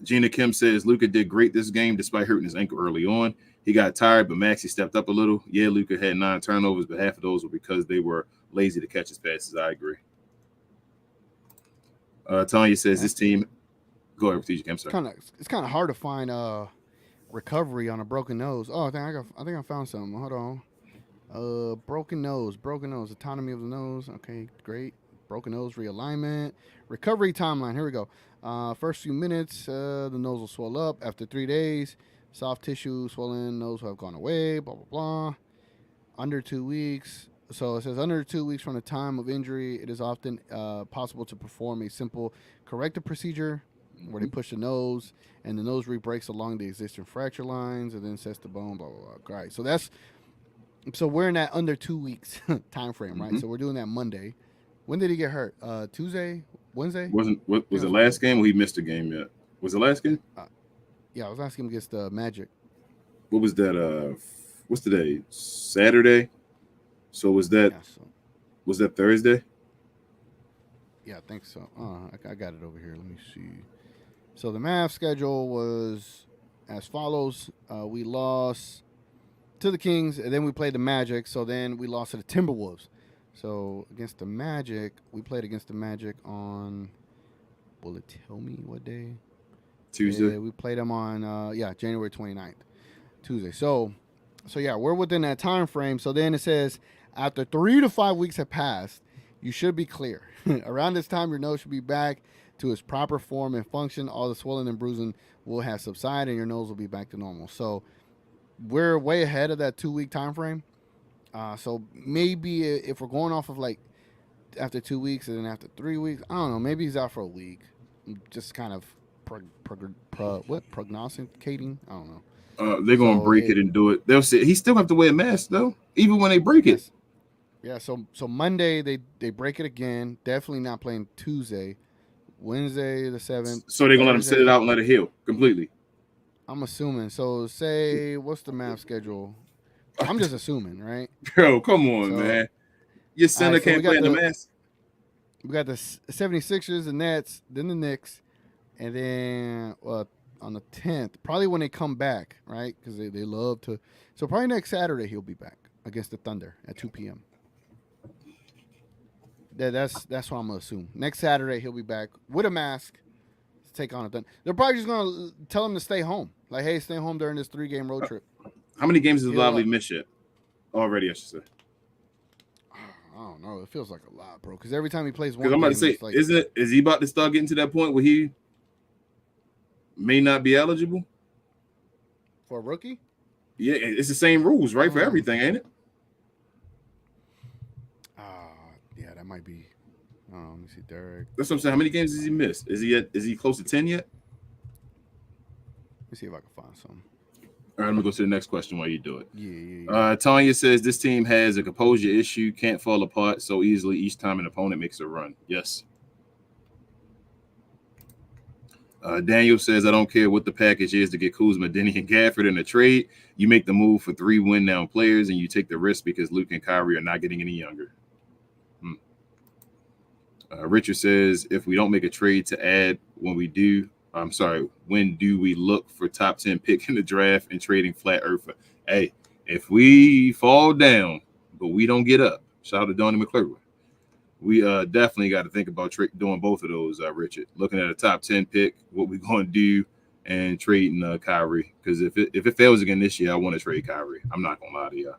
Gina Kim says, Luka did great this game despite hurting his ankle early on. He got tired, but Maxey stepped up a little. Yeah, Luka had 9 turnovers, but half of those were because they were lazy to catch his passes. I agree. Tanya says this team. Go ahead, TGK. I'm sorry.
It's kind of hard to find recovery on a broken nose. Oh, I think I found something. Hold on. Broken nose. Autonomy of the nose. Okay, great. Broken nose realignment. Recovery timeline. Here we go. First few minutes, the nose will swell up. After 3 days, soft tissue swollen nose will have gone away. Blah blah blah. Under 2 weeks. So it says under 2 weeks from the time of injury, it is often possible to perform a simple corrective procedure where they push the nose and the nose re-breaks along the existing fracture lines and then sets the bone, blah, blah, blah. All right. So we're in that under 2 weeks time frame, right? So we're doing that Monday. When did he get hurt? Tuesday? Wednesday?
Was it last game or he missed a game yet? Was it last game?
Yeah, I was asking him against the Magic.
What was that? What's today? Saturday? So was that Thursday?
Yeah, I think so. I got it over here. Let me see. So the Mavs schedule was as follows. We lost to the Kings, and then we played the Magic. So then we lost to the Timberwolves. So against the Magic, we played against the Magic on, will it tell me what day?
Tuesday.
Yeah, we played them on, January 29th, Tuesday. So yeah, we're within that time frame. So then it says after 3 to 5 weeks have passed, you should be clear. Around this time, your nose should be back to its proper form and function. All the swelling and bruising will have subsided, and your nose will be back to normal. So we're way ahead of that 2 week time frame. So maybe if we're going off of like after 2 weeks and then after 3 weeks, I don't know. Maybe he's out for a week. Just kind of prognosticating. I don't know.
They're gonna break it and do it. They'll say he still have to wear a mask though, even when they break it.
Yeah, so Monday they break it again. Definitely not playing Tuesday. Wednesday the 7th.
So they're gonna let him sit it out and let it heal completely.
I'm assuming. So say what's the Mavs schedule? I'm just assuming, right?
Bro, come on, man. Your center can't play in the mask.
We got the 76ers, the Nets, then the Knicks, and then on the 10th, probably when they come back, right? Because they love to. So probably next Saturday he'll be back against the Thunder at 2 p.m. That's what I'm gonna assume. Next Saturday he'll be back with a mask to take on a Thunder. They're probably just gonna tell him to stay home. Like, hey, stay home during this 3-game road trip.
How many games has Lively missed yet? Already, I should say.
I don't know. It feels like a lot, bro. Because every time he plays one,
because I'm about to say,
like,
is he about to start getting to that point where he may not be eligible
for a rookie?
Yeah, it's the same rules, right, for everything, ain't it?
Yeah, that might be. Let me see, Derek.
That's what I'm saying. How many games has he missed? Is he close to 10 yet?
Let me see if I can find some.
All right, I'm gonna go to the next question while you do it.
Yeah.
Tanya says this team has a composure issue, can't fall apart so easily each time an opponent makes a run. Yes. Daniel says, I don't care what the package is to get Kuzma, Denny, and Gafford in a trade. You make the move for 3 win-now players, and you take the risk because Luke and Kyrie are not getting any younger. Richard says, if we don't make a trade to add when do we look for top 10 pick in the draft and trading Flat Earther? Hey, if we fall down, but we don't get up, shout out to Donnie McClurkin. We definitely got to think about doing both of those, Richard. Looking at a top 10 pick, what we're going to do, and trading Kyrie. Because if it fails again this year, I want to trade Kyrie. I'm not going to lie to y'all.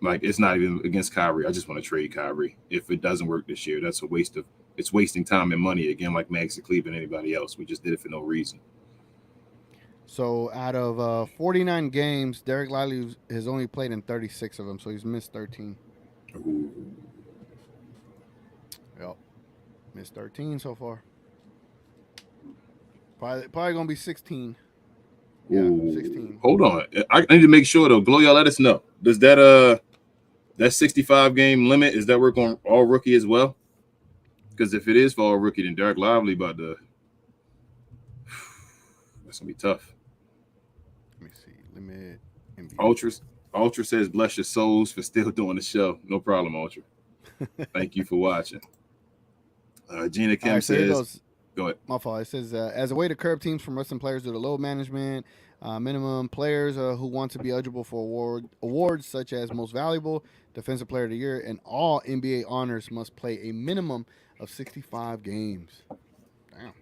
Like, it's not even against Kyrie. I just want to trade Kyrie. If it doesn't work this year, that's it's wasting time and money, again, like Max and Cleveland and anybody else. We just did it for no reason.
So out of 49 games, Derek Lively has only played in 36 of them, so he's missed 13.
Ooh.
Yep. Missed 13 so far. Probably going to be 16. Yeah,
Ooh.
16.
Hold on. I need to make sure, though. Glow, y'all let us know. Does that 65 game limit, is that work on all rookie as well? Because if it is for all rookie, then Derek Lively that's going to be tough.
Let me see. Limit.
Ultra says, bless your souls for still doing the show. No problem, Ultra. Thank you for watching. Gina Kim says, go ahead.
My fault. It says, as a way to curb teams from wrestling players due to low management, minimum players who want to be eligible for awards such as Most Valuable, Defensive Player of the Year, and all NBA honors must play a minimum of 65 games. Damn.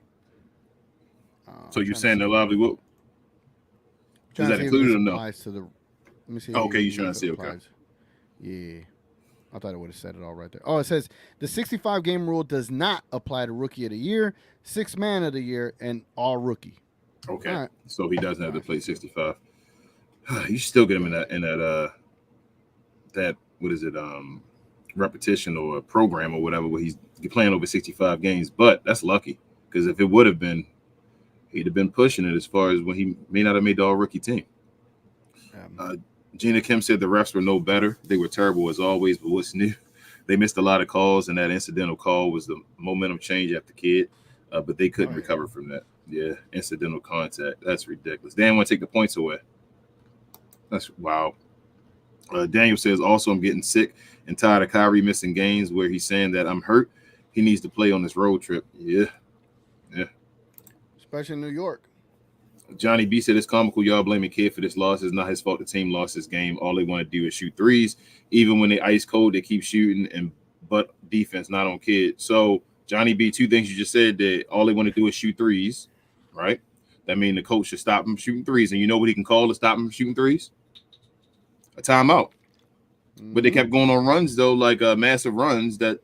So you're saying that Lively will? Is that included or no?
Let me see.
Okay, you're trying to say, okay.
Yeah. I thought it would have said it all right there. Oh, it says the 65 game rule does not apply to Rookie of the Year, Sixth Man of the Year, and all rookie.
Okay, right. So he doesn't have to play 65. You should still get him in that what is it, repetition or program or whatever, where he's playing over 65 games. But that's lucky, because if it would have been, he'd have been pushing it as far as when he may not have made the all rookie team. Gina Kim said the refs were no better. They were terrible as always, but what's new? They missed a lot of calls, and that incidental call was the momentum change after kid, but they couldn't recover from that. Yeah, incidental contact. That's ridiculous. They didn't want to take the points away. That's wow. Daniel says, also, I'm getting sick and tired of Kyrie missing games where he's saying that I'm hurt. He needs to play on this road trip. Yeah.
Especially in New York.
Johnny B said it's comical. Y'all blaming Kid for this loss. It's not his fault. The team lost this game. All they want to do is shoot threes. Even when they ice cold, they keep shooting and but defense, not on Kid. So Johnny B, two things you just said, that all they want to do is shoot threes, right? That means the coach should stop him shooting threes. And you know what he can call to stop him from shooting threes? A timeout. Mm-hmm. But they kept going on runs, though, like massive runs that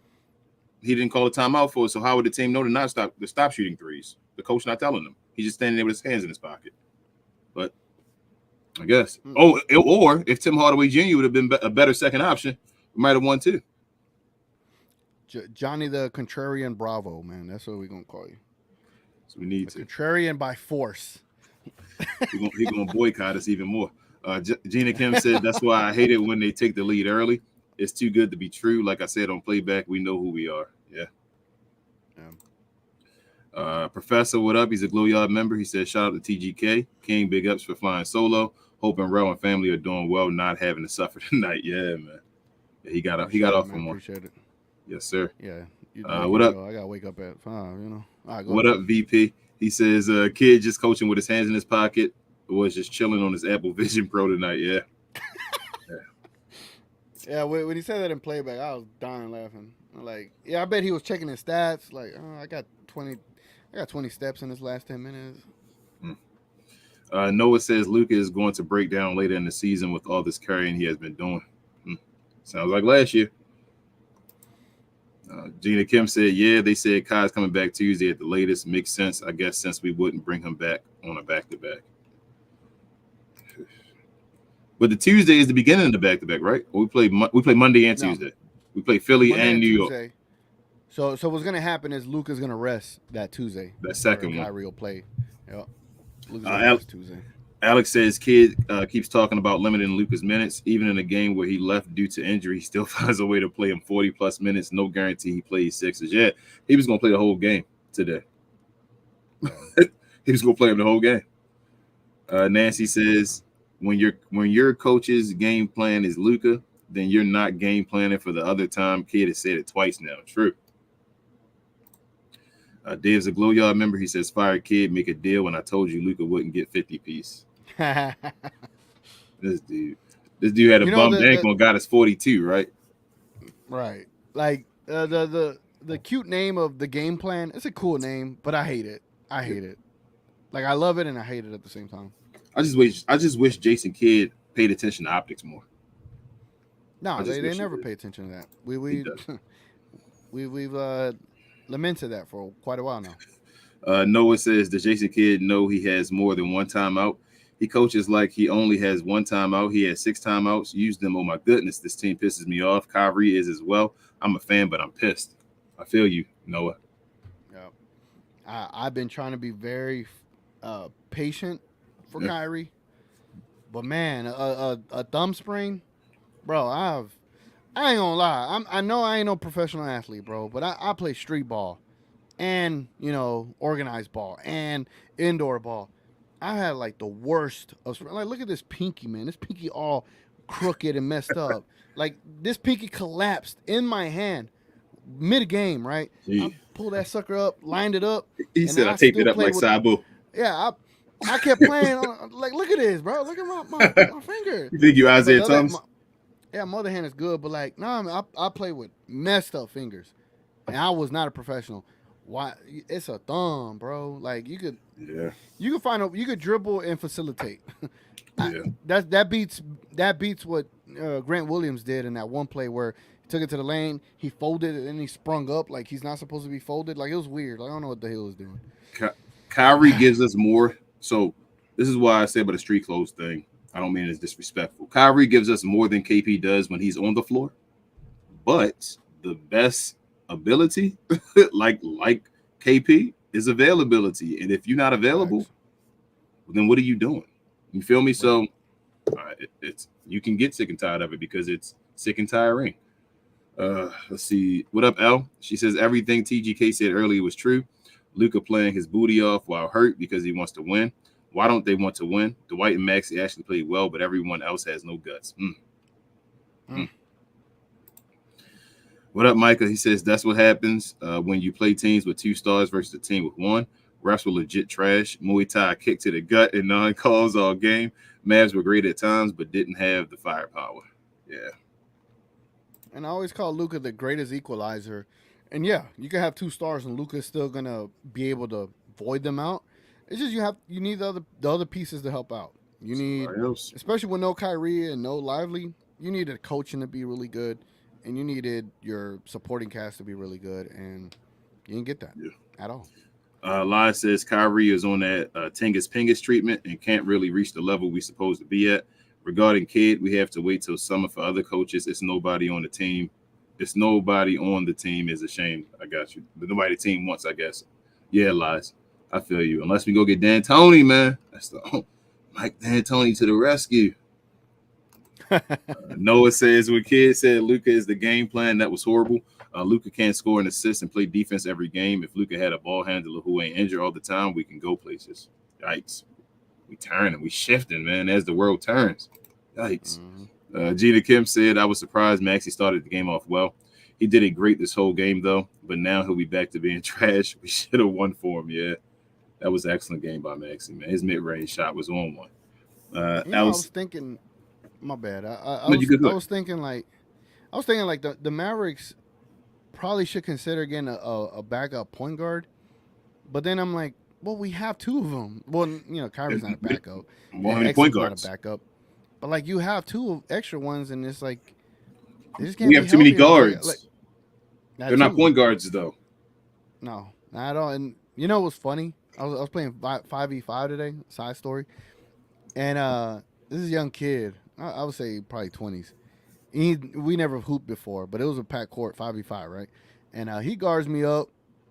he didn't call a timeout for. So how would the team know to stop shooting threes? The coach not telling them. He's just standing there with his hands in his pocket. But I guess. Or if Tim Hardaway Jr. would have been a better second option, we might have won too.
Johnny the Contrarian Bravo, man. That's what we're going to call you.
So we need to.
Contrarian by force.
He's going to boycott us even more. Gina Kim said, that's why I hate it when they take the lead early. It's too good to be true. Like I said on playback, we know who we are. Yeah. Professor, what up? He's a Glow Yard member. He said, shout out to TGK. King, big ups for flying solo. Hope and Rel and family are doing well, not having to suffer tonight. Yeah, man. Yeah, he got off from one.
Appreciate it.
Yes, sir.
Yeah.
What up?
I gotta wake up at 5, you know. Right,
what up, VP? He says, kid just coaching with his hands in his pocket, was just chilling on his Apple Vision Pro tonight. Yeah.
Yeah, when he said that in playback, I was dying laughing. Like, yeah, I bet he was checking his stats. Like, I got 20 steps in this last 10 minutes.
Noah says Luka is going to break down later in the season with all this carrying he has been doing. Sounds like last year. Gina Kim said, yeah, they said Kai's coming back Tuesday at the latest. Makes sense, I guess, since we wouldn't bring him back on a back-to-back. But the Tuesday is the beginning of the back-to-back, right? Or we play Monday and Tuesday. We play Philly Monday and New York.
So what's going to happen is Luka's going to rest that Tuesday.
That second one.
Kyrie will play. Yep. Luka's
Uh,
gonna
Al-
miss Tuesday.
Alex says Kid keeps talking about limiting Luka's minutes. Even in a game where he left due to injury, he still finds a way to play him 40 plus minutes. No guarantee he plays sixes. Yeah, he was gonna play the whole game today.
Yeah.
He was gonna play him the whole game. Nancy says when your coach's game plan is Luka, then you're not game planning for the other time. Kid has said it twice now. True. Dave's a glow yard member. He says, "Fire Kid, make a deal." When I told you Luka wouldn't get 50 piece. This dude had a bummed ankle and got his 42, right?
Right. Like the cute name of the game plan. It's a cool name, but I hate it. I hate it. Like I love it and I hate it at the same time.
I just wish Jason Kidd paid attention to optics more.
No, they never pay attention to that. We've lamented that for quite a while now.
Noah says, does Jason Kidd know he has more than one timeout? He coaches like he only has one timeout. He has 6 timeouts. Use them. Oh my goodness, this team pisses me off. Kyrie is as well. I'm a fan, but I'm pissed. I feel you, Noah.
Yeah, I've been trying to be very patient for Kyrie, but man, a thumb sprain, bro. I ain't gonna lie. I know I ain't no professional athlete, bro, but I play street ball, and organized ball and indoor ball. I had like the worst of like look at this pinky, man. This pinky all crooked and messed up. Like this pinky collapsed in my hand mid game, right?
Gee.
I pulled that sucker up, lined it up.
He said I taped it up like Sabu.
Yeah, I kept playing like look at this, bro. Look at my finger.
You think you Isaiah Thomas?
My other hand is good, but like I play with messed up fingers. And I was not a professional. Why? It's a thumb, bro. Like you could you could dribble and facilitate. That beats what Grant Williams did in that one play where he took it to the lane, he folded it, and he sprung up like he's not supposed to be folded. Like it was weird. Like, I don't know what the hell he was doing.
Kyrie gives us more. So this is why I say about the street clothes thing. I don't mean it's disrespectful. Kyrie gives us more than KP does when he's on the floor, but the best ability, like KP, is availability. And if you're not available, then what are you doing? You feel me? So it's you can get sick and tired of it because it's sick and tiring. Let's see. What up, L? She says everything TGK said earlier was true. Luka playing his booty off while hurt because he wants to win. Why don't they want to win? Dwight and Maxey actually played well, but everyone else has no guts. What up, Micah? He says that's what happens when you play teams with 2 stars versus a team with 1. Refs were legit trash. Muay Thai kick to the gut and non-calls all game. Mavs were great at times, but didn't have the firepower. Yeah.
And I always call Luka the greatest equalizer. And yeah, you can have 2 stars and Luka's still gonna be able to void them out. It's just you need the other pieces to help out. You need, especially with no Kyrie and no Lively, you needed coaching to be really good, and you needed your supporting cast to be really good, and you didn't get that at all.
Lai says Kyrie is on that Tingus Pingus treatment and can't really reach the level we supposed to be at. Regarding Kidd, we have to wait till summer for other coaches. It's nobody on the team. It's nobody on the team is a shame. I got you. But nobody the team wants, I guess. Yeah, Lies. I feel you. Unless we go get D'Antoni, man. That's the Mike D'Antoni to the rescue. Noah says when Kidd said Luka is the game plan, that was horrible. Luka can't score an assist and play defense every game. If Luka had a ball handler who ain't injured all the time, we can go places. Yikes. We turning, we shifting, man, as the world turns. Yikes. Gina Kim said, I was surprised Maxey started the game off well. He did it great this whole game, though, but now he'll be back to being trash. We should have won for him, yeah. That was an excellent game by Maxey, man. His mid-range shot was on one.
I was thinking, my bad. I was thinking like the Mavericks probably should consider getting a backup point guard. But then I'm like, well, we have 2 of them. Well, Kyrie's not a backup.
Point guards.
Not a backup. But like you have 2 extra ones, and it's like they just
can't. We have too many guards. They're not point guards though.
No, not at all. And you know what's funny? I was playing 5v5 today. Side story. And this is a young kid. I would say probably 20s. We never hooped before, but it was a packed court 5v5, right? And he guards me up,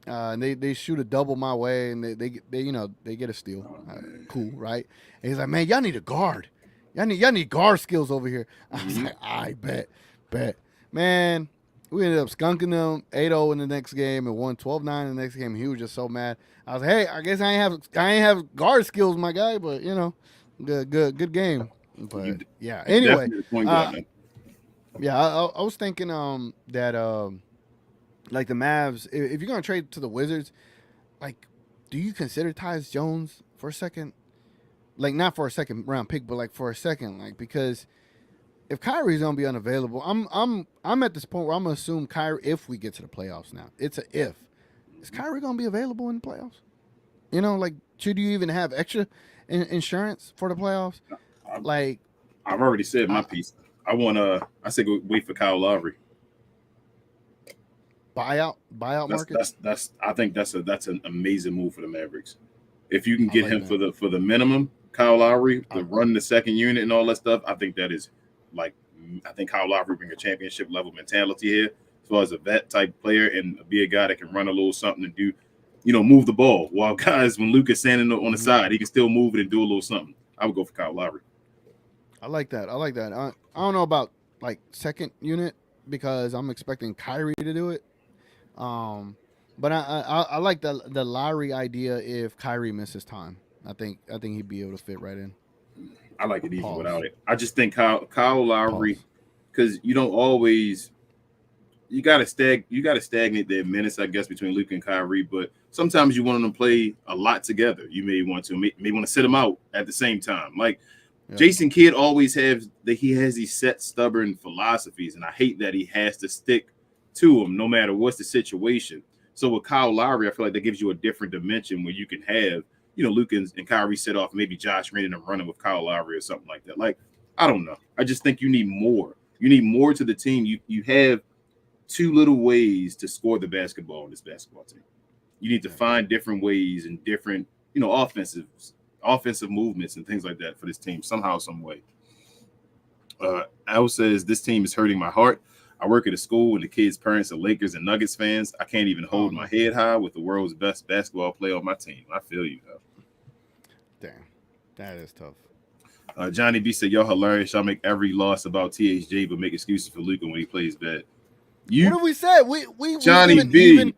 And they shoot a double my way, and they get a steal. Cool, right? And he's like, man, y'all need a guard. Y'all need guard skills over here. I was like, I bet, man. We ended up skunking them 8-0 in the next game and won 12-9 in the next game. He was just so mad. I was like, hey, I guess I ain't have guard skills, my guy, but good game. But yeah, anyway, yeah, I was thinking that like the Mavs, if you're gonna trade to the Wizards, like, do you consider Tyus Jones for a second? Like, not for a second round pick, but like for a second, like, because if Kyrie's gonna be unavailable, I'm at this point where I'm gonna assume Kyrie, if we get to the playoffs now, it's a if. Is Kyrie gonna be available in the playoffs? Like, should you even have extra insurance for the playoffs? Like,
I've already said my piece. I said go wait for Kyle Lowry.
Buyout market.
I think that's an amazing move for the Mavericks. If you can get him for the minimum, Kyle Lowry, to run the second unit and all that stuff, I think that is I think Kyle Lowry bring a championship level mentality here, as far as a vet type player and be a guy that can run a little something and do, move the ball. While guys, when Luka's standing on the side, he can still move it and do a little something. I would go for Kyle Lowry.
I like that. I don't know about like second unit because I'm expecting Kyrie to do it. But I like the Lowry idea if Kyrie misses time. I think he'd be able to fit right in.
I like it even without it. I just think Kyle Lowry, because you don't always you gotta stagnate their minutes, I guess, between Luka and Kyrie, but sometimes you want them to play a lot together. You may want to sit them out at the same time. Like Jason Kidd always has these set stubborn philosophies, and I hate that he has to stick to them no matter what's the situation. So with Kyle Lowry, I feel like that gives you a different dimension where you can have, Luka and Kyrie set off, maybe Josh Green and them running with Kyle Lowry or something like that. Like, I don't know. I just think you need more. You need more to the team. You have too little ways to score the basketball in this basketball team. You need to find different ways and different, offensive movements and things like that for this team somehow, some way. Al says, this team is hurting my heart. I work at a school and the kids' parents are Lakers and Nuggets fans. I can't even hold my head high with the world's best basketball player on my team. I feel you, though.
Damn, that is tough.
Johnny B said, y'all hilarious. Y'all make every loss about THJ, but make excuses for Luka when he plays bad.
What have we said? We
Johnny B.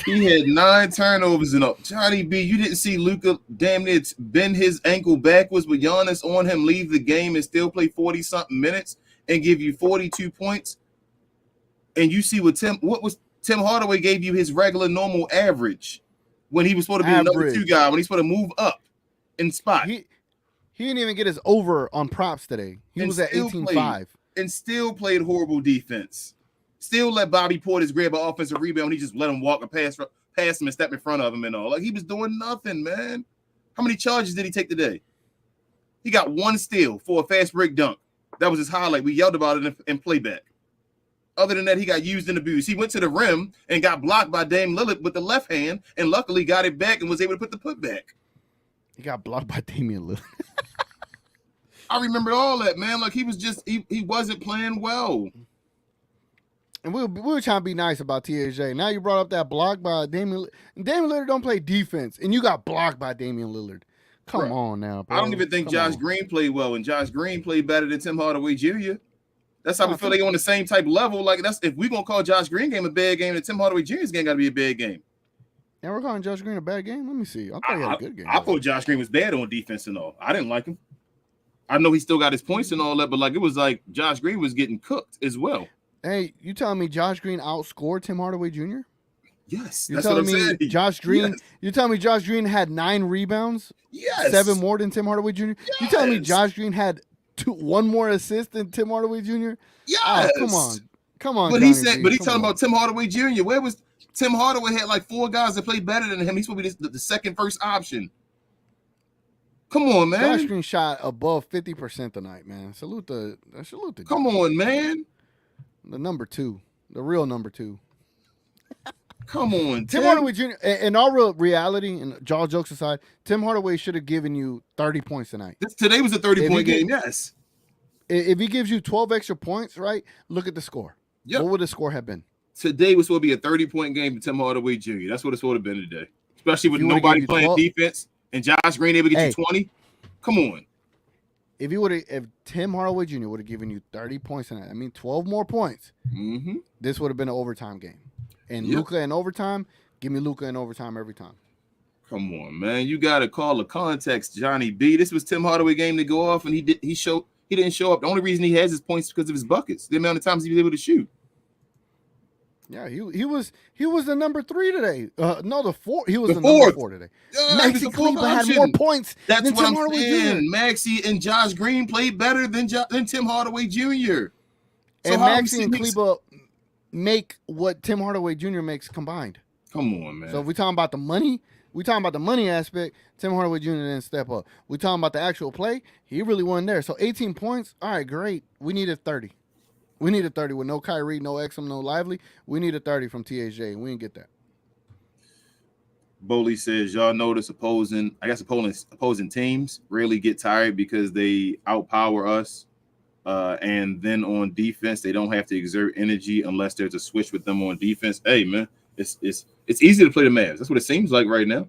He had 9 turnovers and up. Johnny B, you didn't see Luka damn near bend his ankle backwards with Giannis on him, leave the game and still play 40-something minutes and give you 42 points. And you see what Tim Hardaway gave you his regular normal average when he was supposed to be the number 2 guy, when he's supposed to move up in spot.
He didn't even get his over on props today. He was at 18-5.
And still played horrible defense. Still let Bobby Portis grab an offensive rebound. He just let him walk and pass him and step in front of him and all. Like, he was doing nothing, man. How many charges did he take today? He got 1 steal for a fast break dunk. That was his highlight. We yelled about it in playback. Other than that, he got used and abused. He went to the rim and got blocked by Dame Lillard with the left hand and luckily got it back and was able to put the putback.
He got blocked by Damian Lillard.
I remember all that, man. Like, he was just he wasn't playing well.
And we were trying to be nice about THJ. Now you brought up that block by Damian Lillard. And Damian Lillard don't play defense, and you got blocked by Damian Lillard. Come on now, bro.
I don't even think Josh Green played well, and Josh Green played better than Tim Hardaway Jr. That's how we feel they're on the same type level. Like, that's if we're gonna call Josh Green game a bad game, then Tim Hardaway Jr.'s game gotta be a bad game.
Yeah, we're calling Josh Green a bad game. Let me see. I thought he had a good game.
I thought Josh Green was bad on defense and all. I didn't like him. I know he still got his points and all that, but like, it was like Josh Green was getting cooked as well.
Hey, you telling me Josh Green outscored Tim Hardaway Jr.?
Yes,
you're telling me Josh Green. Yes. You're telling me Josh Green had 9 rebounds.
Yes,
7 more than Tim Hardaway Jr. Yes. You telling me Josh Green had 1 more assist than Tim Hardaway Jr.?
Yes,
come on.
But he's talking about Tim Hardaway Jr. Where was Tim Hardaway? Had like 4 guys that played better than him. He's supposed to be the second first option. Come on, man.
Josh Green shot above 50% tonight, man. Salute the.
Come on, man.
The number 2, the real number 2.
Come on,
Tim Hardaway Jr. In all real reality, and all jokes aside, Tim Hardaway should have given you 30 points tonight.
Today was a 30-point game, yes.
If he gives you 12 extra points, right, look at the score. Yep. What would the score have been?
today was supposed to be a 30-point game to Tim Hardaway Jr. That's what it's supposed to have been today, especially with nobody playing defense and Josh Green able to get you 20. Come on.
If Tim Hardaway Jr. would have given you 30 points in that, I mean 12 more points, this would have been an overtime game. And Luka in overtime, give me Luka in overtime every time.
Come on, man. You got to call the context, Johnny B. This was Tim Hardaway game to go off, and he didn't show up. The only reason he has his points is because of his buckets, the amount of times he was able to shoot.
Yeah, he was the number 3 today. No, the 4. He was the
number
4 today.
Yeah,
Maxi Kleber had more points.
That's
than
what
Tim
I'm
Hardaway
saying.
Jr.
Maxi and Josh Green played better than Tim Hardaway Jr.
So and Maxi and Kleber make what Tim Hardaway Jr. makes combined.
Come on, man.
So if we're talking about the money, aspect, Tim Hardaway Jr. didn't step up. We're talking about the actual play, he really wasn't there. So 18 points, all right, great. We needed 30. We needed 30 with no Kyrie, no Exum, no Lively. We needed 30 from THJ, and we didn't get that.
Boley says, y'all notice opposing teams rarely get tired because they outpower us. And then on defense, they don't have to exert energy unless there's a switch with them on defense. Hey, man, it's easy to play the Mavs. That's what it seems like right now.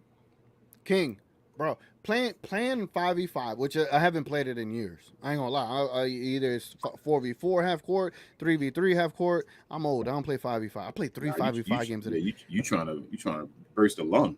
King, bro, playing 5v5, which I haven't played it in years. I ain't gonna lie. Either it's 4v4 half court, 3v3 half court. I'm old. I don't play 5v5. I play 5v5 games a day.
You trying to burst a lung.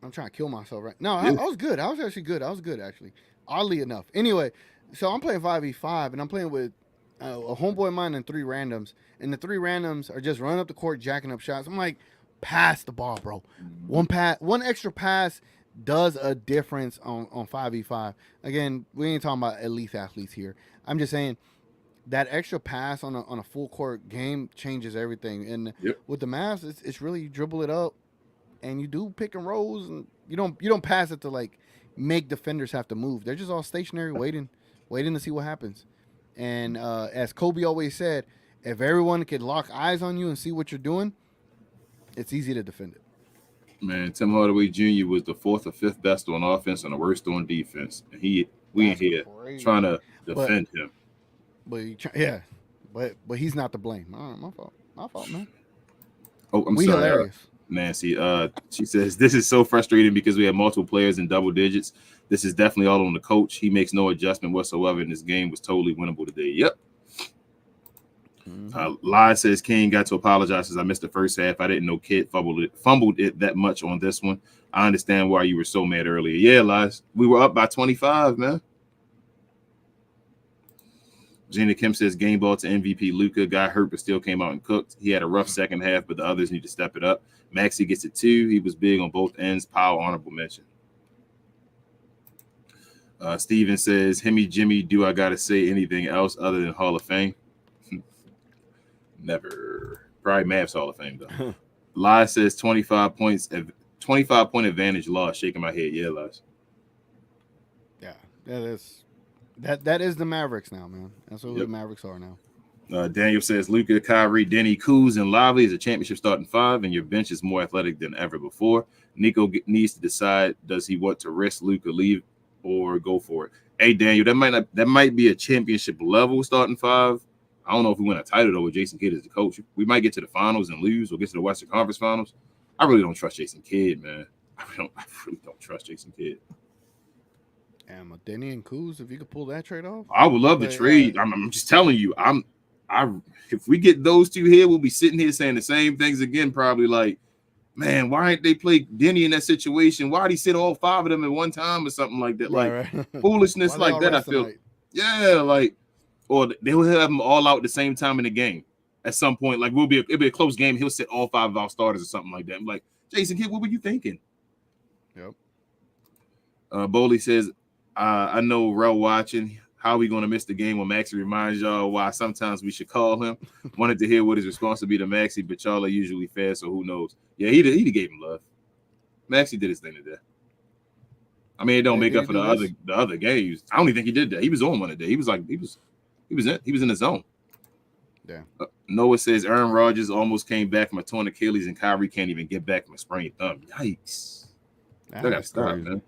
I'm trying to kill myself right now. I was good. I was actually good. Actually, oddly enough. Anyway, so I'm playing 5v5, and I'm playing with a homeboy of mine and 3 randoms, and the 3 randoms are just running up the court, jacking up shots. I'm like, pass the ball, bro. One extra pass does a difference on 5v5. Again, we ain't talking about elite athletes here. I'm just saying that extra pass on a full court game changes everything. And with the Mavs, it's really you dribble it up, and you do pick and rolls, and you don't pass it to like make defenders have to move. They're just all stationary, waiting to see what happens. And as Kobe always said, if everyone could lock eyes on you and see what you're doing, it's easy to defend it.
Man, Tim Hardaway Jr. was the 4th or 5th best on offense and the worst on defense. And we ain't here trying to defend him.
But he's not to blame. All right, my fault, man.
Oh, I'm sorry.
Hilarious.
Nancy, she says, this is so frustrating because we have multiple players in double digits. This is definitely all on the coach. He makes no adjustment whatsoever, and this game was totally winnable today. Yep. Lai says King got to apologize since I missed the first half. I didn't know Kid fumbled it that much on this one. I understand why you were so mad earlier. Yeah, Lies. We were up by 25, man. Gina Kim says game ball to MVP Luka. Got hurt but still came out and cooked. He had a rough second half, but the others need to step it up. Maxey gets it too. He was big on both ends. Powell, honorable mention. Steven says, Hemi Jimmy, do I got to say anything else other than Hall of Fame? Never. Probably Mavs Hall of Fame, though. Lai says 25 point advantage loss. Shaking my head. Yeah, Lies.
Yeah, that is the Mavericks now, man. That's what the Mavericks are now.
Daniel says Luka, Kyrie, Denny, Kuz, and Lively is a championship starting 5, and your bench is more athletic than ever before. Nico needs to decide, does he want to risk Luka leave or go for it? Hey, Daniel, that might be a championship level starting 5. I don't know if we win a title though with Jason Kidd as the coach. We might get to the finals and lose, or get to the Western Conference Finals. I really don't trust Jason Kidd, man. I really don't trust Jason Kidd.
And Denny and Kuz, if you could pull that trade off,
I would love the trade. I'm just telling you, if we get those 2 here, we'll be sitting here saying the same things again. Probably like, man, why ain't they play Denny in that situation? Why'd he sit all 5 of them at one time or something like that? Like foolishness like that. I feel, or they will have them all out at the same time in the game at some point. Like it'll be a close game. He'll sit all 5 of our starters or something like that. I'm like, Jason Kidd, what were you thinking?
Yep.
Boley says, I know Rel watching. How are we going to miss the game when Maxey reminds y'all why sometimes we should call him? Wanted to hear what his response would be to Maxey, but y'all are usually fair, so who knows? Yeah, he gave him love. Maxey did his thing today. I mean, it don't make up for the other games. I don't even think he did that. He was on one today. He was in the zone.
Yeah.
Noah says Aaron Rodgers almost came back from a torn Achilles, and Kyrie can't even get back from a sprained thumb. Yikes! I gotta stop, man.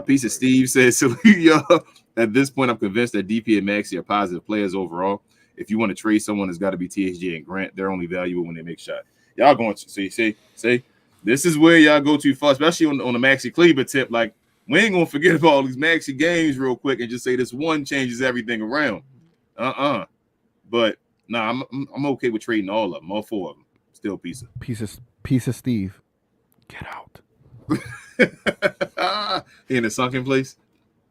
Piece of Steve says, salute y'all. At this point, I'm convinced that DP and Maxey are positive players overall. if you want to trade someone, it's got to be THJ and Grant. They're only valuable when they make shots. Y'all going to see, this is where y'all go too far, especially on the Maxi Kleber tip. Like, we ain't gonna forget about all these Maxi games real quick and just say this one changes everything around. But nah, I'm okay with trading all of them, all 4 of them. Still piece of
Steve. Get out.
In a sunken place.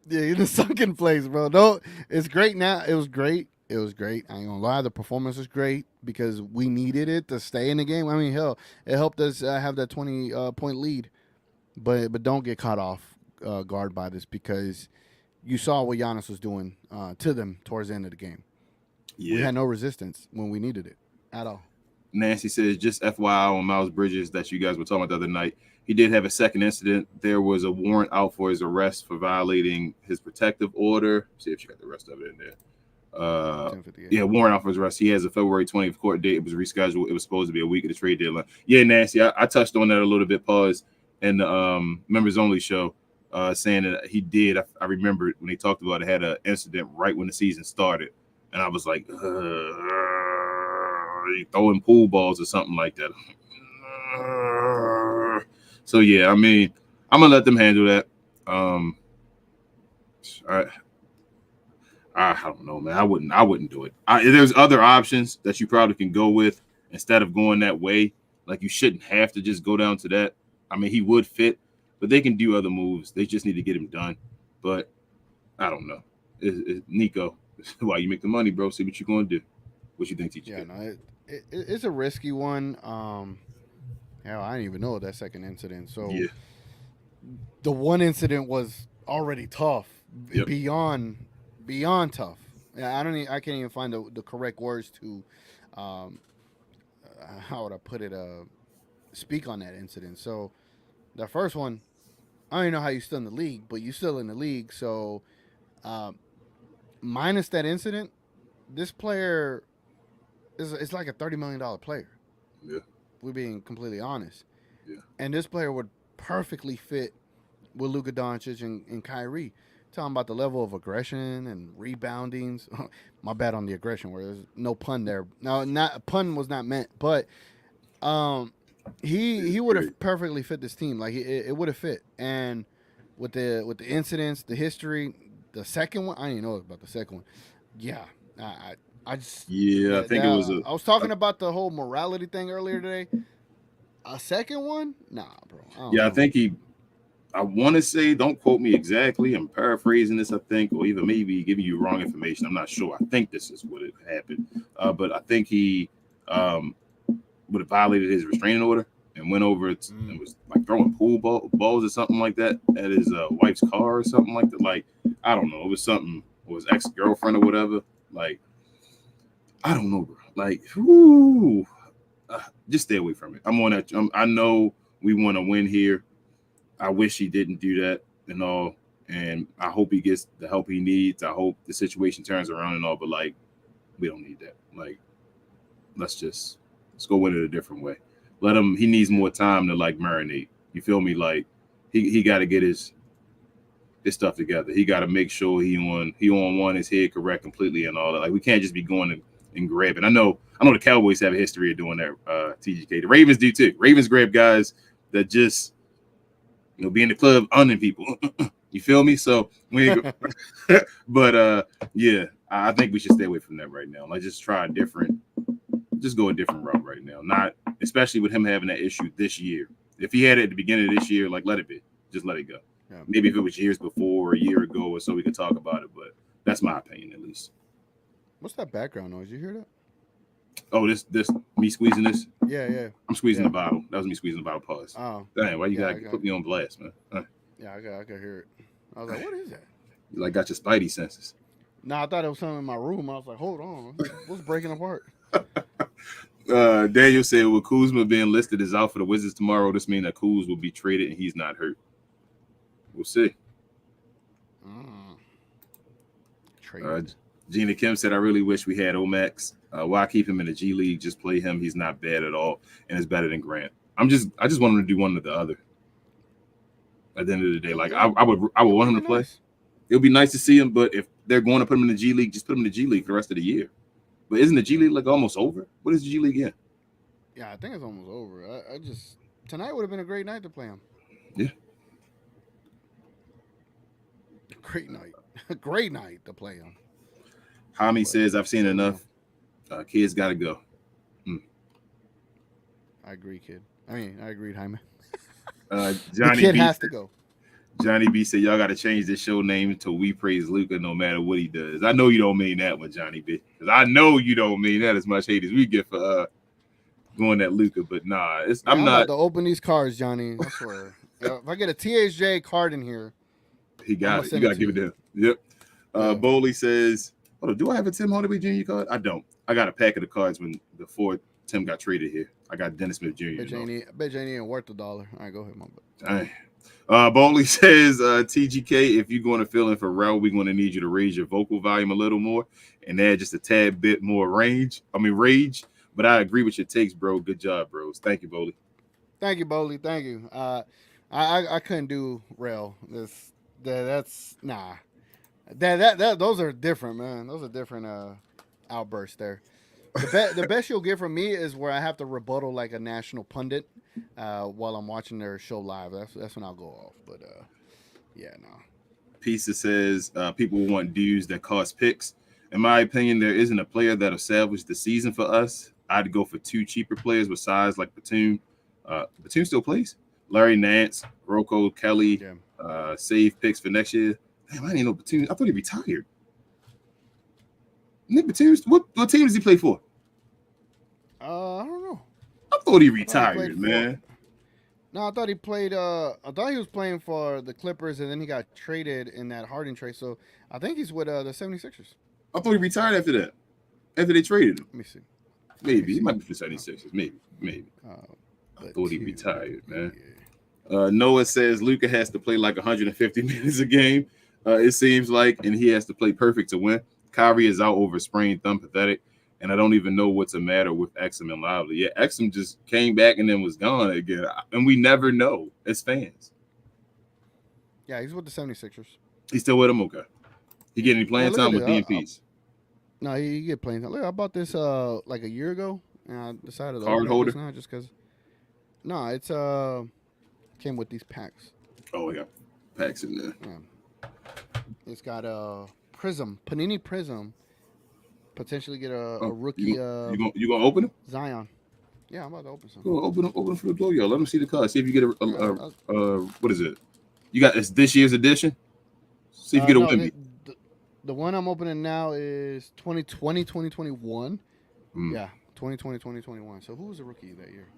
Yeah, in a sunken place, bro. No, it's great now. It was great. I ain't gonna lie. The performance was great because we needed it to stay in the game. I mean, hell, it helped us have that 20 point lead. But don't get caught off guard by this because you saw what Giannis was doing to them towards the end of the game. Yeah. We had no resistance when we needed it at all.
Nancy says, just FYI on Miles Bridges that you guys were talking about the other night. He did have a second incident. There was a warrant out for his arrest for violating his protective order. See if you got the rest of it in there. Warrant out for his arrest. He has a February 20th court date. It was rescheduled. It was supposed to be a week of the trade deadline. Yeah, Nancy, I touched on that a little bit. Pause. In the members only show, saying that he did. I remember when they talked about it, had an incident right when the season started, and I was like, throwing pool balls or something like that. So yeah, I mean, I'm gonna let them handle that. I don't know, man. I wouldn't do it. There's other options that you probably can go with instead of going that way. Like, you shouldn't have to just go down to that. I mean, he would fit, but they can do other moves. They just need to get him done. But I don't know. Nico, why you make the money, bro? See what you're going to do. What you think, TGK?
Yeah, no, it's a risky one. Hell, I didn't even know that second incident. So yeah. The one incident was already tough, beyond tough. I can't even find the correct words to, how would I put it? Speak on that incident. So the first one, I don't even know how you're still in the league, but you're still in the league. So minus that incident, this player is like a $30 million player.
Yeah.
We're being completely honest.
Yeah.
And this player would perfectly fit with Luka Doncic and Kyrie. Talking about the level of aggression and reboundings. My bad on the aggression, where there's no pun there. No, pun was not meant, but he would have perfectly fit this team. Like, it would have fit. And with the incidents, the history, the second one, I didn't know about the second one. Yeah, I just
I think it was
I was talking about the whole morality thing earlier today. A second one? Nah, bro.
I think I want to say, don't quote me exactly. I'm paraphrasing this, I think, or even maybe giving you wrong information. I'm not sure. I think this is what it happened. But I think he would have violated his restraining order and went over it and was like throwing pool balls or something like that at his wife's car or something like that. Like, I don't know. It was something, or his ex-girlfriend or whatever. Like, I don't know, bro. Like, just stay away from it. I'm on that. I know we want to win here. I wish he didn't do that and all. And I hope he gets the help he needs. I hope the situation turns around and all. But, like, we don't need that. Like, let's go win it a different way. He needs more time to, like, marinate. You feel me? Like, he got to get his stuff together. He got to make sure he on one, his head correct completely and all that. Like, we can't just be going and grabbing. I know the Cowboys have a history of doing that, TGK. The Ravens do too. Ravens grab guys that just, be in the club owning people. You feel me? So but yeah, I think we should stay away from that right now. Like, just go a different route right now. Not especially with him having that issue this year. If he had it at the beginning of this year, like, let it be. Just let it go. Yeah. Maybe if it was years before or a year ago or so, we could talk about it. But that's my opinion, at least.
What's that background noise? You hear that?
Oh, this me squeezing this?
Yeah.
I'm squeezing the bottle. That was me squeezing the bottle. Pause.
Oh.
Dang, why you gotta put me on blast, man?
Yeah, I could hear it. I was like, what is that?
You like got your spidey senses.
No, I thought it was something in my room. I was like, hold on. What's breaking apart?
Daniel said, with Kuzma being listed as out for the Wizards tomorrow, this means that Kuz will be traded and he's not hurt. We'll see. Gina Kim said, I really wish we had Omax. Why keep him in the G League? Just play him. He's not bad at all, and it's better than Grant. I just want him to do one or the other. At the end of the day, like, I would want him to play. It would be nice to see him, but if they're going to put him in the G League, just put him in the G League for the rest of the year. But isn't the G League like almost over? What is the G League in?
Yeah, I think it's almost over. I just tonight would have been a great night to play him.
Yeah.
Great night, great night to play him.
Hami says, "I've seen enough. Kids got to go."
I agree, kid. I mean, I agreed, Jaime.
Johnny
the kid
B
has
said,
to go.
Johnny B said, "Y'all got to change this show name to We Praise Luca no matter what he does." I know you don't mean that one, Johnny B. Because I know you don't mean that as much hate as we get for going at Luca. But nah, I'm not.
about to open these cards, Johnny. I swear. If I get a THJ card in here,
He got it. You got to give it to him. Yep. Bowley says, "Oh, do I have a Tim Hardaway Jr. card? I don't. I got a pack of the cards before Tim got traded here. I got Dennis Smith Jr.
I bet you ain't worth $1. All right, go ahead,
All right. Bowley says, TGK, if you're going to fill in for Rel, we're going to need you to raise your vocal volume a little more and add just a tad bit more rage. But I agree with your takes, bro. Good job, bros. Thank you, Bowley.
Thank you, Bowley. Thank you. I couldn't do Rel. That's nah. That those are different, man. Those are different outbursts there. The best you'll get from me is where I have to rebuttal like a national pundit while I'm watching their show live. That's when I'll go off. But yeah, no.
Pisa says people want dudes that cost picks. In my opinion, there isn't a player that established the season for us. I'd go for two cheaper players with size like Batum. Batum still plays. Larry Nance, Rocco Kelly, save picks for next year. Damn, I didn't know Batum. I thought he retired. Nick Batum, what team does he play for?
I don't know.
I thought he retired, man.
No, I thought he played. I thought he was playing for the Clippers, and then he got traded in that Harden trade. So I think he's with the 76ers.
I thought he retired after that. After they traded him.
Let me see.
Maybe. He might be for 76ers. Maybe. I thought he retired, man. Noah says Luka has to play like 150 minutes a game, it seems like, and he has to play perfect to win. Kyrie is out over sprained thumb, pathetic, and I don't even know what's the matter with Exum and Lively. Yeah, Exum just came back and then was gone again, and we never know as fans.
Yeah, he's with the 76ers.
He's still with them? Okay. He getting any playing time with DMPs?
No, he get playing time. Look, I bought this like a year ago, and I decided to
card holder
now just because. No, it's came with these packs.
Oh, I got packs in there.
Yeah. It's got Prism, Panini Prism. Potentially get a rookie.
You gonna open them?
Zion. Yeah, I'm about to open some.
Go open them for the blow, y'all. Let them see the card. See if you get what is it? You got this year's edition. See if you get a Wemby.
The one I'm opening now is 2020, 2021. Yeah, 2020, 2021. So who was the rookie that year?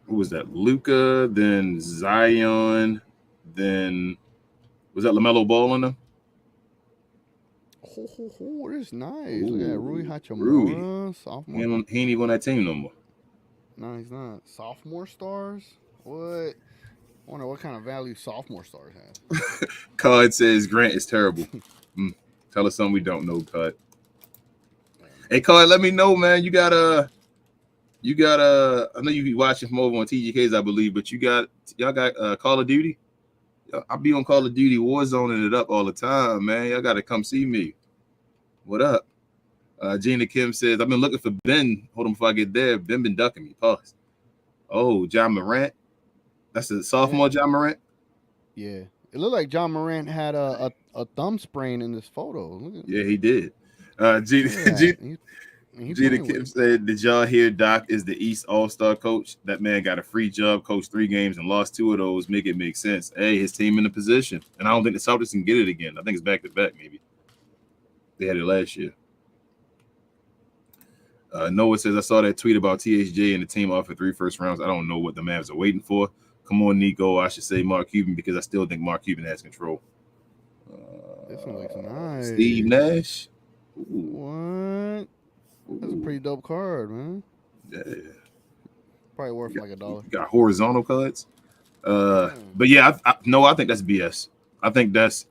Who was that? Luka, then Zion, then was that LaMelo Ball on them?
Oh, this is nice. Look at that. Rui Hachimura, sophomore.
He ain't even on that team no more.
No, he's not. Sophomore stars? What? I wonder what kind of value sophomore stars have.
Card says Grant is terrible. Tell us something we don't know, Card. Hey, Card, let me know, man. You got I know you be watching from over on TGKs, I believe, but y'all got Call of Duty? I'll be on Call of Duty Warzoning it up all the time, man. Y'all got to come see me. What up? Gina Kim says, I've been looking for Ben. Hold on before I get there. Ben been ducking me. Pause. Oh, John Morant. That's the sophomore John Morant?
Yeah. It looked like John Morant had a thumb sprain in this photo.
Yeah, he did. Gina Kim said, did y'all hear Doc is the East All-Star coach? That man got a free job, coached 3 games, and lost 2 of those. Make it make sense. Hey, his team in the position. And I don't think the Celtics can get it again. I think it's back-to-back, maybe. They had it last year. Noah says, I saw that tweet about THJ and the team offered 3 first rounds. I don't know what the Mavs are waiting for. Come on, Nico. I should say Mark Cuban because I still think Mark Cuban has control.
This one looks nice.
Steve Nash.
What? That's a pretty dope card, man.
Yeah.
Probably worth like $1.
You got horizontal cards. But yeah, I think that's BS. I think that's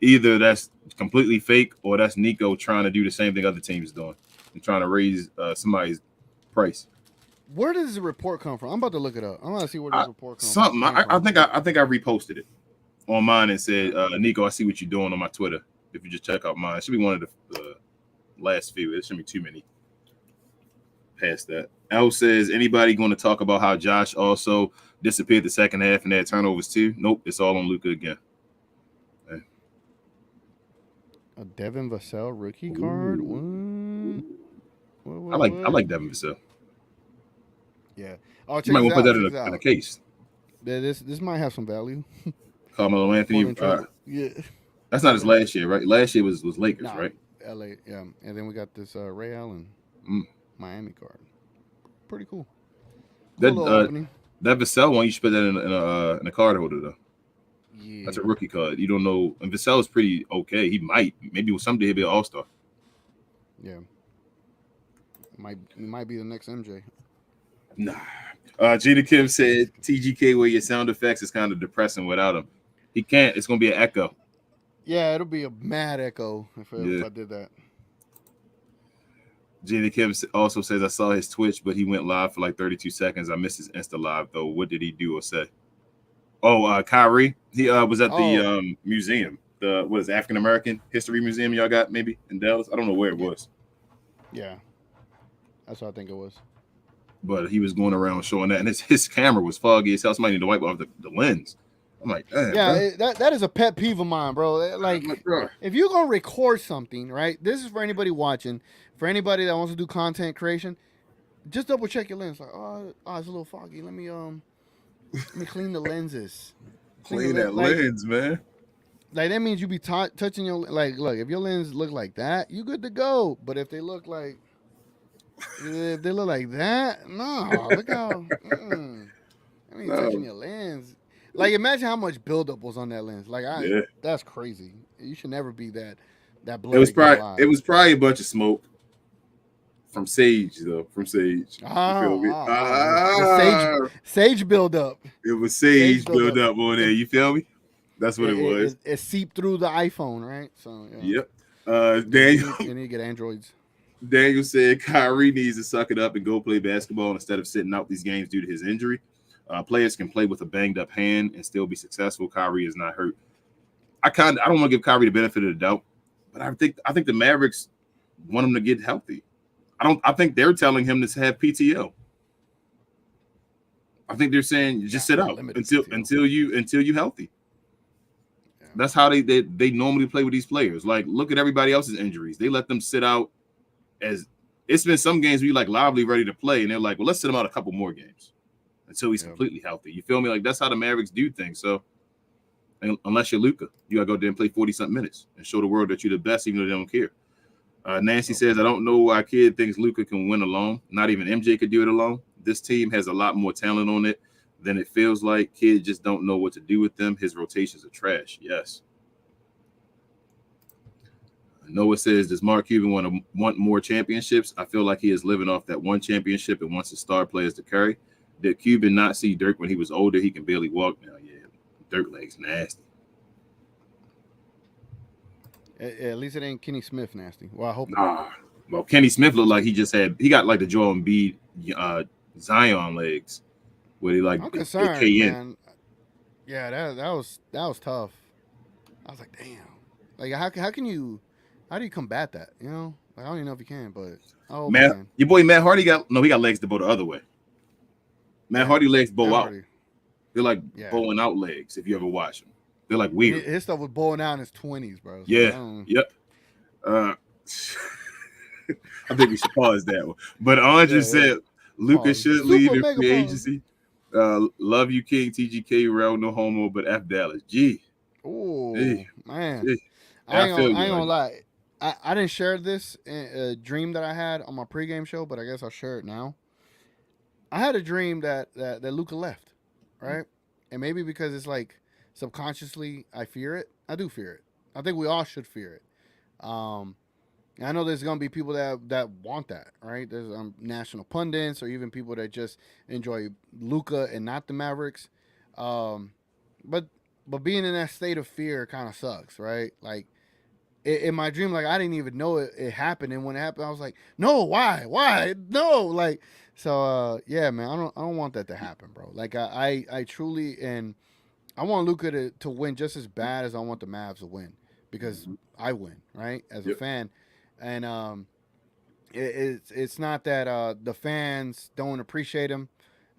completely fake or that's Nico trying to do the same thing other teams doing and trying to raise somebody's price.
Where does the report come from? I'm about to look it up. I want to see where this report comes from.
Something. I think I reposted it on mine and said, Nico, I see what you're doing on my Twitter. If you just check out mine, it should be one of the last few. It shouldn't be too many. past that. L says, anybody going to talk about how Josh also disappeared the second half and had turnovers too? Nope, it's all on Luka again. Hey.
A Devin Vassell rookie card?
I like Devin Vassell.
Yeah. Oh, check
You might want to put that in a case.
Yeah, this might have some value.
Carmelo Anthony.
Yeah.
That's not his last year, right? Last year was Lakers, right?
LA, yeah. And then we got this Ray Allen Miami card. Pretty cool. Cool little opening.
That Vassell one, you should put that in a card holder though.
Yeah.
That's a rookie card. You don't know. And Vassell is pretty okay. Maybe someday he'll be an all-star.
Yeah. Might be the next MJ.
Nah. Gina Kim said TGK where your sound effects is kind of depressing without him. He can't. It's gonna be an echo.
Yeah, it'll be a mad echo if I did that.
Gina Kim also says I saw his Twitch, but he went live for like 32 seconds. I missed his Insta live though. What did he do or say? Oh, Kyrie. He was at the museum. The African American History Museum y'all got maybe in Dallas. I don't know where it was.
Yeah, that's what I think it was.
But he was going around showing that, and his camera was foggy as hell. Somebody need to wipe off the lens. I'm like,
yeah, that is a pet peeve of mine, bro. Like, if you're gonna record something, right? This is for anybody watching, for anybody that wants to do content creation. Just double check your lens. Like, oh, it's a little foggy. Let me clean the lenses.
Clean that lens, man.
Like that means you be touching your look. If your lens look like that, you good to go. But if they look like that, no. Look how. I mean, touching your lens. Like, imagine how much buildup was on that lens. Like, that's crazy. You should never be that bloody.
It was probably a bunch of smoke from Sage, though. From Sage. You feel me?
Sage buildup.
It was Sage buildup on there. You feel me? That's what it was.
It seeped through the iPhone, right? So
yep. Daniel,
you need to get Androids.
Daniel said Kyrie needs to suck it up and go play basketball instead of sitting out these games due to his injury. Players can play with a banged up hand and still be successful. Kyrie is not hurt. I don't want to give Kyrie the benefit of the doubt, but I think the Mavericks want him to get healthy. I think they're telling him to have PTO. I think they're saying just sit out until you healthy. Yeah. That's how they normally play with these players. Like, look at everybody else's injuries. They let them sit out. As it's been some games where you like Lively ready to play, and they're like, well, let's sit him out a couple more games until he's completely healthy. You feel me? Like, that's how the Mavericks do things. So unless you're Luka, you gotta go there and play 40-something minutes and show the world that you're the best, even though they don't care. Nancy says, I don't know why kid thinks Luka can win alone. Not even MJ could do it alone. This team has a lot more talent on it than it feels like. Kids just don't know what to do with them. His rotations are trash. Yes. Noah says, does Mark Cuban want more championships? I feel like he is living off that one championship and wants his star players to carry. Did Cuban not see Dirk when he was older? He can barely walk now. Yeah, Dirk legs nasty.
At least it ain't Kenny Smith nasty. Well, I hope.
Nah. Well, Kenny Smith looked like he got like the Joel Embiid Zion legs, where they
I'm concerned, man. Yeah, that was tough. I was like, damn. Like, how do you combat that? You know, like, I don't even know if you can, but
your boy Matt Hardy got legs to bow the other way. Matt Hardy legs bow out. They're like bowing out legs. If you ever watch them, they're like weird.
His stuff was bowing out in his 20s, bro. So
Yep. I think we should pause that one. But Andre said Luka should leave in free agency. Love you, King TGK, Rel, no homo, but F Dallas. Gee.
Oh man. Gee. I ain't gonna lie. I didn't share this dream that I had on my pregame show, but I guess I'll share it now. I had a dream that Luka left, right? And maybe because it's like subconsciously I fear it. I do fear it. I think we all should fear it. I know there's gonna be people that want that, right? There's national pundits or even people that just enjoy Luka and not the Mavericks. But being in that state of fear kind of sucks, right? Like in my dream, like I didn't even know it happened, and when it happened, I was like, no, why, no, like so. Yeah, man, I don't want that to happen, bro. Like I truly and I want Luka to win just as bad as I want the Mavs to win because I win, right, as a fan. And It's not that the fans don't appreciate him.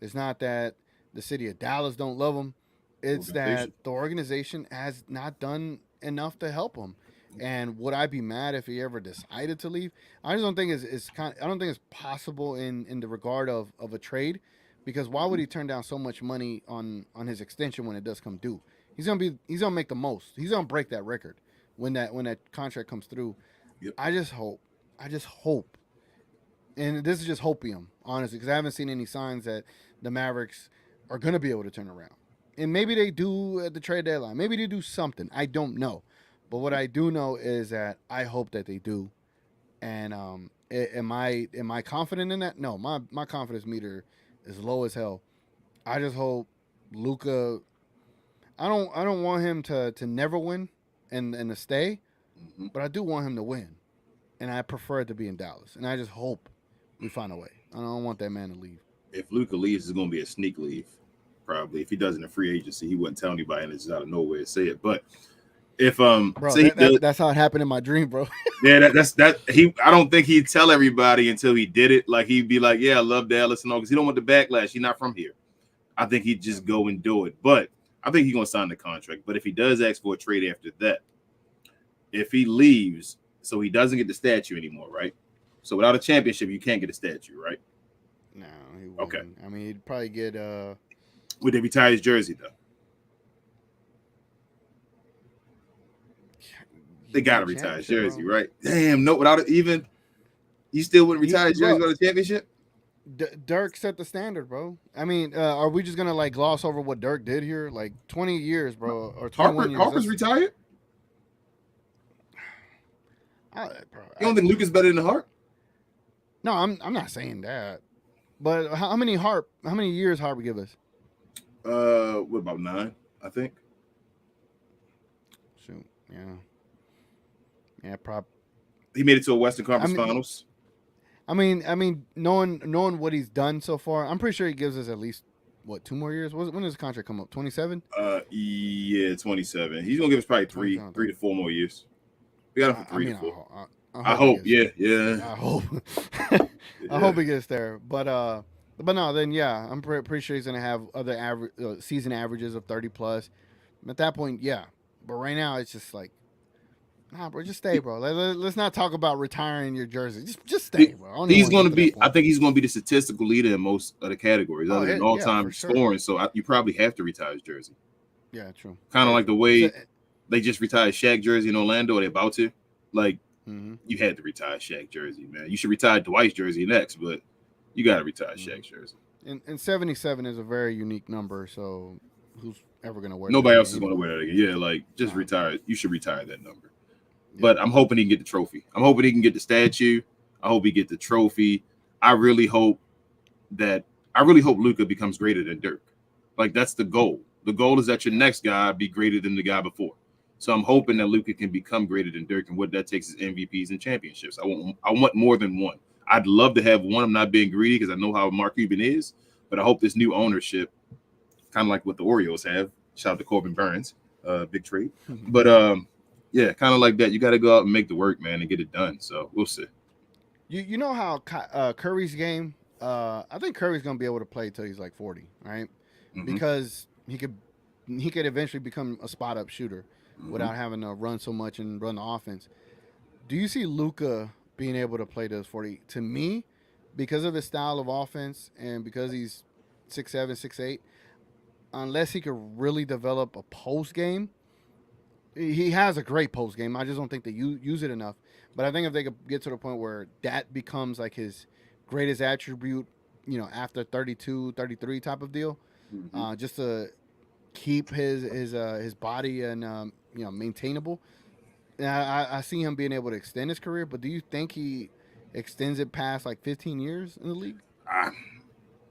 It's not that the city of Dallas don't love him. It's that
Organization.
the organization has not done enough to help him. And would I be mad if he ever decided to leave? I just don't think it's kind. I don't think it's possible in the regard of a trade, because why would he turn down so much money on his extension when it does come due? He's gonna make the most. He's gonna break that record when that contract comes through.
Yep.
I just hope. I just hope, and this is just hopium, honestly, because I haven't seen any signs that the Mavericks are going to be able to turn around. And maybe they do at the trade deadline. Maybe they do something. I don't know. But what I do know is that I hope that they do. And am I confident in that? No, my confidence meter is low as hell. I just hope Luca. I don't want him to never win and to stay,
Mm-hmm.
but I do want him to win, and I prefer it to be in Dallas. And I just hope we find a way. I don't want that man to leave.
If Luca leaves, it's going to be a sneak leave. Probably. If he does in a free agency, he wouldn't tell anybody, and it's out of nowhere to say it. But if
Bro,
say
that's how it happened in my dream, bro.
yeah, that's that he. I don't think he'd tell everybody until he did it. Like he'd be like, "Yeah, I love Dallas and all," because he don't want the backlash. He's not from here. I think he'd just go and do it. But I think he's gonna sign the contract. But if he does ask for a trade after that, if he leaves, so he doesn't get the statue anymore, right? So without a championship, you can't get a statue, right?
No, he wouldn't.
Okay.
I mean, he'd probably get
Would they retire his jersey though? They gotta retire his jersey,
bro.
right? Damn, no, without it even, you still wouldn't retire his jersey without a championship?
Dirk set the standard, bro. I mean, are we just gonna like gloss over what Dirk did here? Like 20 years, bro, or 21 years.
Harper's retired.
Bro,
You don't think Luka's better than Hart?
No, I'm not saying that. But how many years Harper give us?
What about 9? I think.
Shoot, yeah,
He made it to a Western Conference Finals.
I mean, knowing what he's done so far, I'm pretty sure he gives us at least 2 more years. When does the contract come up? 27?
Yeah, 27. He's gonna give us probably 3 to 4 more years. We got him for 3 to 4. I hope. Yeah.
I hope. I hope he gets there. But no, then yeah, I'm pretty sure he's gonna have other season averages of 30 plus. At that point, yeah. But right now, it's just like, nah, bro, just stay, bro. Let's not talk about retiring your jersey. Just stay, bro.
He's going to be. I think he's going to be the statistical leader in most of the categories, other than all-time scoring. So you probably have to retire his jersey.
Yeah, true.
Kind of like the way they just retired Shaq jersey in Orlando. They're about to. Like, you had to retire Shaq jersey, man. You should retire Dwight's jersey next, but you got to retire Shaq's jersey.
And 77 is a very unique number. So who's ever going to wear?
Nobody else is going to wear that again. Yeah, like just retire. You should retire that number. But I'm hoping he can get the trophy. I'm hoping he can get the statue. I hope he get the trophy. I really hope Luka becomes greater than Dirk. Like that's the goal. The goal is that your next guy be greater than the guy before. So I'm hoping that Luka can become greater than Dirk, and what that takes is MVPs and championships. I want more than one. I'd love to have one. I'm not being greedy because I know how Mark Cuban is, but I hope this new ownership, kind of like what the Orioles have. Shout out to Corbin Burns, big trade. But yeah, kind of like that. You got to go out and make the work, man, and get it done. So we'll see.
You know how Curry's game? I think Curry's gonna be able to play till he's like 40, right? Because he could eventually become a spot up shooter without having to run so much and run the offense. Do you see Luka being able to play those 40? To me, because of his style of offense and because he's 6'7", 6'8", unless he could really develop a post game. He has a great post game. I just don't think they use it enough. But I think if they could get to the point where that becomes like his greatest attribute, after 32, 33 type of deal, just to keep his body and maintainable. And I see him being able to extend his career. But do you think he extends it past like 15 years in the league?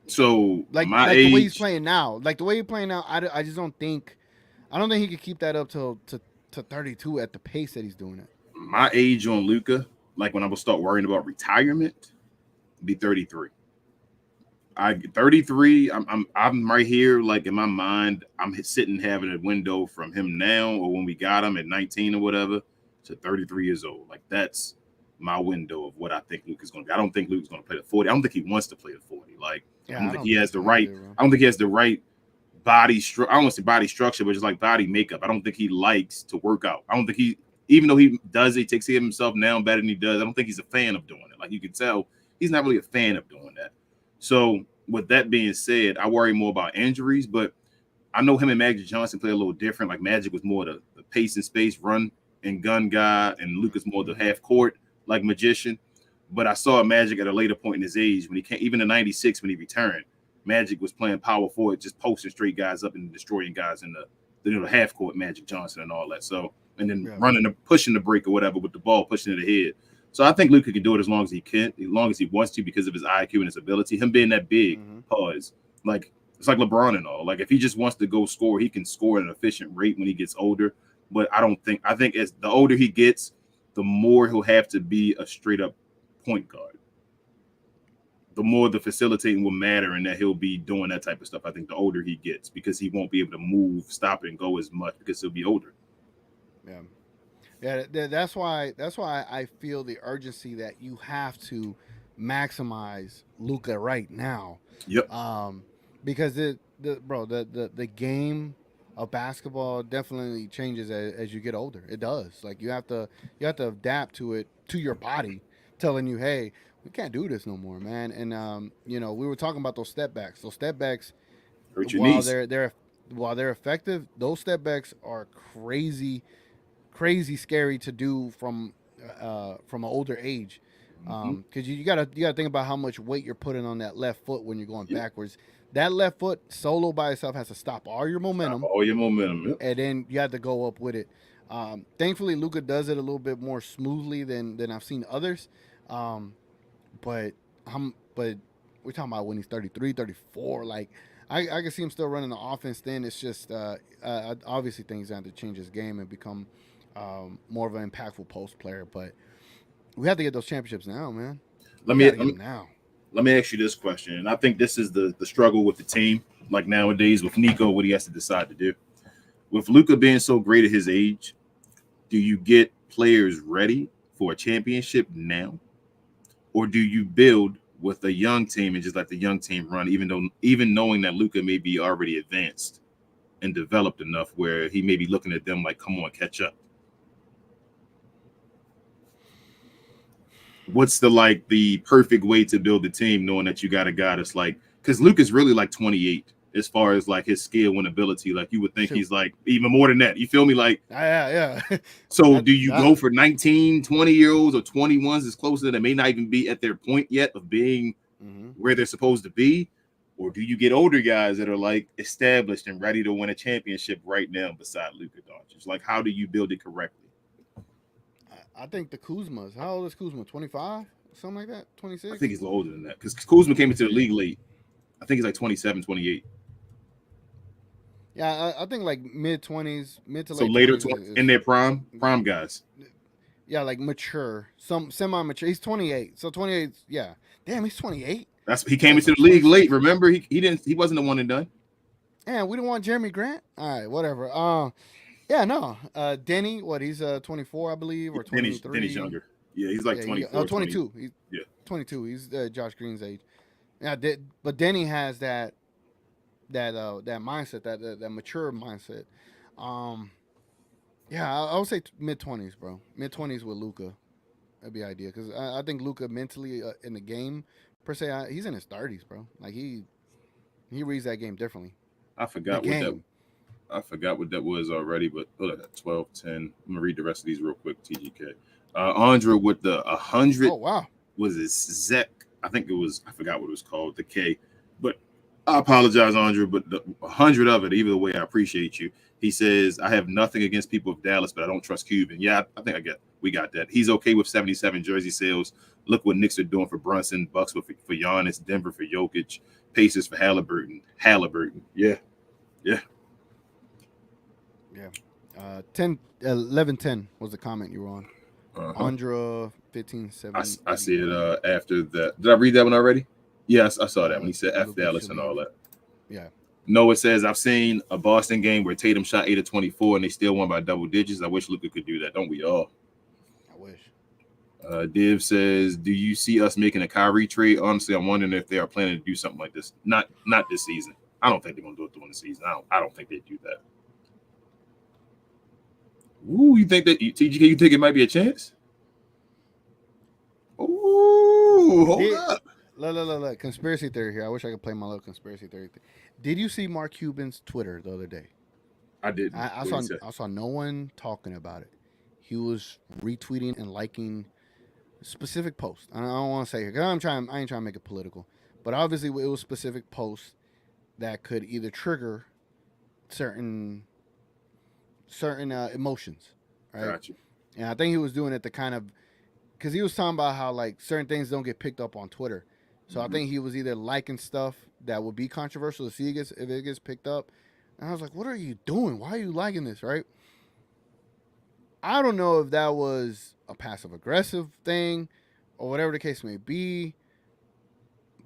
So
like the way he's playing now, I just don't think. I don't think he could keep that up to 32 at the pace that he's doing it.
My age on Luka, like when I will start worrying about retirement, be 33. 33. I'm right here, like in my mind, I'm sitting having a window from him now or when we got him at 19 or whatever to 33 years old. Like that's my window of what I think Luke is going to be. I don't think Luke's going to play the 40. I don't think he wants to play the 40. Like, I don't think he has the right. I don't think he has the right body structure. I don't want to say body structure, but just like body makeup. I don't think he likes to work out. I don't think he, even though he does, he takes care of himself now better than he does. I don't think he's a fan of doing it. Like, you can tell, he's not really a fan of doing that. So with that being said, I worry more about injuries, but I know him and Magic Johnson play a little different. Like, Magic was more the pace and space run and gun guy, and Luke is more the half court like magician. But I saw Magic at a later point in his age when he came, even in '96 when he returned. Magic was playing power forward, just posting straight guys up and destroying guys in the half court, Magic Johnson and all that. So, and then running and pushing the break or whatever with the ball, pushing it ahead. So I think Luka can do it as long as he can, as long as he wants to, because of his IQ and his ability. Him being that big, like, it's like LeBron and all. Like, if he just wants to go score, he can score at an efficient rate when he gets older. But I think as the older he gets, the more he'll have to be a straight up point guard. The more the facilitating will matter, and that he'll be doing that type of stuff. I think the older he gets, because he won't be able to move, stop, and go as much because he'll be older.
Yeah, that's why I feel the urgency that you have to maximize Luka right now.
Yep.
Because the game of basketball definitely changes as you get older. It does. Like, you have to adapt to it, to your body telling you, hey, we can't do this no more, man. And we were talking about those step backs. Those step backs,
hurt your knees.
While they're effective, those step backs are crazy scary to do from an older age. Because you gotta think about how much weight you're putting on that left foot when you're going backwards. That left foot solo by itself has to stop all your momentum. And then you have to go up with it. Thankfully, Luka does it a little bit more smoothly than I've seen others. But we're talking about when he's 33, 34. Like, I can see him still running the offense. Then it's just obviously things have to change his game and become more of an impactful post player. But we have to get those championships now, man.
Let me ask you this question, and I think this is the struggle with the team, like nowadays with Nico, what he has to decide to do. With Luka being so great at his age, do you get players ready for a championship now? Or do you build with a young team and just let the young team run, even knowing that Luka may be already advanced and developed enough where he may be looking at them like, come on, catch up? What's the perfect way to build a team, knowing that you got a guy that's like, because Luka's really like 28 as far as like his skill and ability. Like, you would think he's like even more than that. You feel me? Like,
yeah.
So do you go for 19, 20-year-olds or 21s as closer that may not even be at their point yet of being where they're supposed to be? Or do you get older guys that are like established and ready to win a championship right now beside Luka Doncic? Like, how do you build it correctly?
I think the Kuzmas. How old is Kuzma? 25? Something like that? 26?
I think he's a little older than that because Kuzma came into the league late. I think he's like 27, 28.
Yeah, I think like mid-20s, mid to late.
So later in their prime guys.
Yeah, like mature, some semi-mature. He's 28. So 28, yeah. Damn, he's 28.
He came into the league late. Remember, he wasn't the one and done.
Yeah, we didn't want Jeremy Grant. All right, whatever. Yeah, no. Denny, he's 24, I believe, or 23.
Denny's younger. Yeah, he's like 24.
22. He's 22. He's Josh Green's age. Yeah, but Denny has that mindset, that mature mindset. Yeah, I would say mid-20s, bro. Mid-20s with Luka. That'd be ideal because I think Luka mentally in the game per se, he's in his 30s, bro. Like he reads that game differently.
I forgot what that was already, but look at 12, 10. I'm gonna read the rest of these real quick. TGK. Andre with the 100.
Oh wow.
Was it Zek? I think it was. I forgot what it was called. The K. But I apologize, Andre. But the 100 of it. Either way, I appreciate you. He says, I have nothing against people of Dallas, but I don't trust Cuban. Yeah, I think we got that. He's okay with 77 jersey sales. Look what Knicks are doing for Brunson, Bucks for Giannis, Denver for Jokic, Pacers for Halliburton. Yeah.
11-10 was the comment you were on. Andra 15-7.
I see it after that. Did I read that one already? Yes, I saw that when he said F Dallas and all that.
Yeah.
Noah says, I've seen a Boston game where Tatum shot 8 of 24 and they still won by double digits. I wish Luka could do that. Don't we all?
I wish.
Div says, "Do you see us making a Kyrie trade? Honestly, I'm wondering if they are planning to do something like this. Not this season. I don't think they're gonna do it during the season. I don't think they do that. Ooh, you think that TGK? You think it might be a chance? Ooh, hold up.
Look. Conspiracy theory here. I wish I could play my little conspiracy theory. Did you see Mark Cuban's Twitter the other day?
I didn't.
I saw no one talking about it. He was retweeting and liking specific posts. I don't want to say because I ain't trying to make it political, but obviously it was specific posts that could either trigger certain emotions, right?
Gotcha.
And I think he was doing it to kind of because he was talking about how like certain things don't get picked up on Twitter. So I think he was either liking stuff that would be controversial to see if it gets picked up. And I was like, what are you doing? Why are you liking this, right? I don't know if that was a passive aggressive thing or whatever the case may be.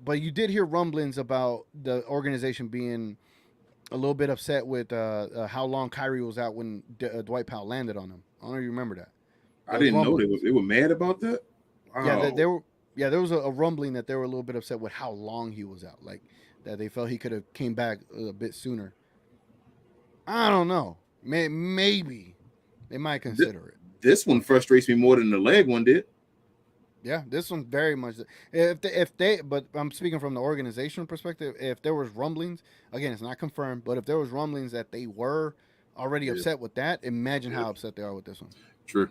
But you did hear rumblings about the organization being a little bit upset with how long Kyrie was out when Dwight Powell landed on him. I don't know if you remember that.
I didn't know they were mad about that. Wow.
Yeah, they were. Yeah, there was a rumbling that they were a little bit upset with how long he was out. Like that they felt he could have came back a bit sooner. I don't know. Maybe they might consider it.
This one frustrates me more than the leg one did.
Yeah, this one very much. But I'm speaking from the organizational perspective. If there was rumblings, again, it's not confirmed, but if there was rumblings that they were already upset with that, imagine how upset they are with this one.
True.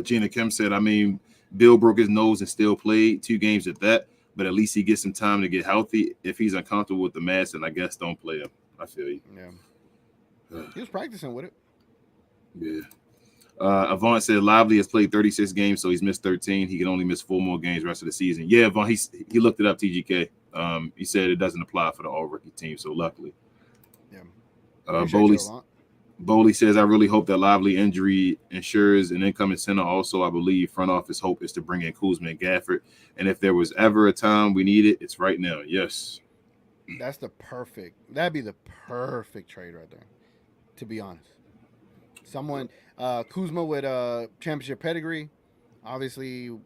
Gina Kim said, I mean, Bill broke his nose and still played 2 games at that, but at least he gets some time to get healthy. If he's uncomfortable with the mask, then I guess don't play him. I feel you.
Yeah. He was practicing with it.
Yeah. Avant said Lively has played 36 games, so he's missed 13. He can only miss 4 more games the rest of the season. Yeah, Avant, he looked it up, TGK. He said it doesn't apply for the all-rookie team, so luckily.
Yeah.
Bowley says, I really hope that Lively injury ensures an incoming center. Also, I believe front office hope is to bring in Kuzma and Gafford. And if there was ever a time we need it, it's right now. Yes.
That'd be the perfect trade right there, to be honest. Someone, Kuzma with championship pedigree, obviously, a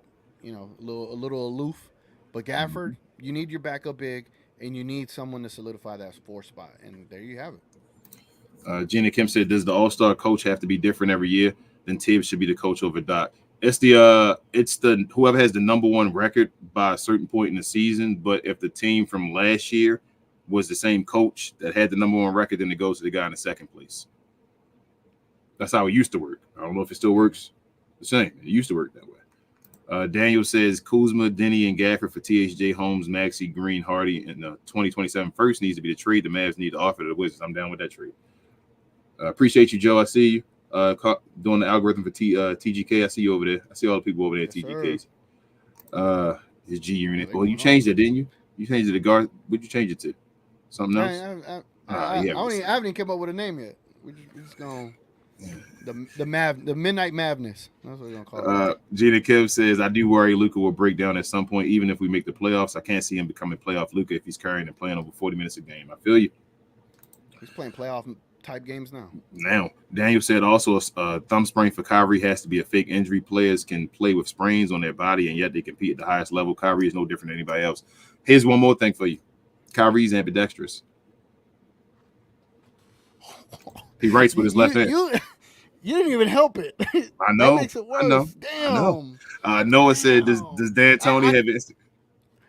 little aloof. But Gafford, you need your backup big, and you need someone to solidify that 4 spot. And there you have it.
Gina Kim said, does the all-star coach have to be different every year? Then Tibbs should be the coach over Doc. It's the whoever has the number 1 record by a certain point in the season. But if the team from last year was the same coach that had the number 1 record, then it goes to the guy in the second place. That's how it used to work. I don't know if it still works the same. It used to work that way. Daniel says Kuzma, Denny, and Gafford for THJ, Holmes, Maxey, Green, Hardy, and the 2027 first needs to be the trade the Mavs need to offer to the Wizards. I'm down with that trade. Appreciate you, Joe. I see you doing the algorithm for TGK. I see you over there. I see all the people over there at TGK's. His G unit. Well, you changed it, didn't you? You changed it to guard. What'd you change it to? Something else?
I haven't even come up with a name yet. We're just going the Midnight Mavness. That's what we're gonna call it.
Gina Kim says, I do worry Luka will break down at some point, even if we make the playoffs. I can't see him becoming playoff Luka if he's carrying and playing over 40 minutes a game. I feel you.
He's playing playoff type games now.
Daniel said also a thumb sprain for Kyrie has to be a fake injury. Players can play with sprains on their body, and yet they compete at the highest level. Kyrie is no different than anybody else. Here's one more thing for you. Kyrie's ambidextrous. He writes with his left hand.
You didn't even help it.
I know.
That makes it worse.
I know. Noah said, does D'Antoni have Instagram?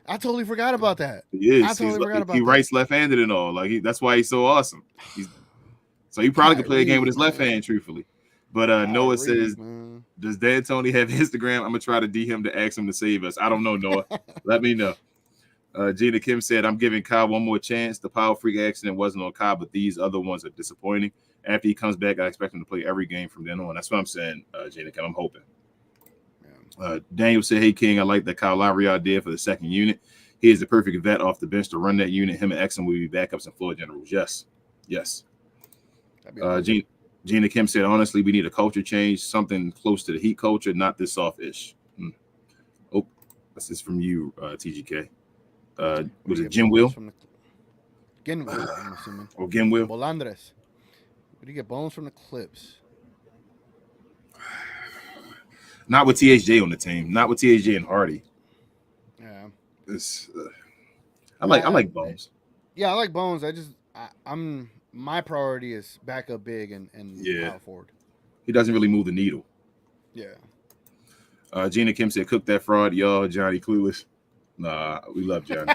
I totally forgot about that.
He is. He writes left-handed and all. That's why he's so awesome. So he probably could play a game with his left hand, truthfully. But Noah says, does D'Antoni have Instagram? I'm going to try to DM him to ask him to save us. I don't know, Noah. Let me know. Gina Kim said, I'm giving Kyle one more chance. The Power Freak accident wasn't on Kyle, but these other ones are disappointing. After he comes back, I expect him to play every game from then on. That's what I'm saying, Gina Kim. I'm hoping. Daniel said, hey, King, I like that Kyle Lowry idea for the second unit. He is the perfect vet off the bench to run that unit. Him and Exum will be backups and floor generals. Yes. Gina Kim said, honestly, we need a culture change, something close to the Heat culture, not this soft-ish. Oh, this is from you, TGK. Was it Jim Will?
Ginwill, I'm assuming.
Or Ginwill?
Bolandres. Where do you get bones from the Clips?
Not with THJ on the team. Not with THJ and Hardy.
Yeah.
It's, I like Bones.
Yeah, I like Bones. I'm my priority is backup big and power forward.
He doesn't really move the needle.
Yeah.
Gina Kim said, "Cook that fraud, y'all." Johnny clueless. Nah, we love Johnny.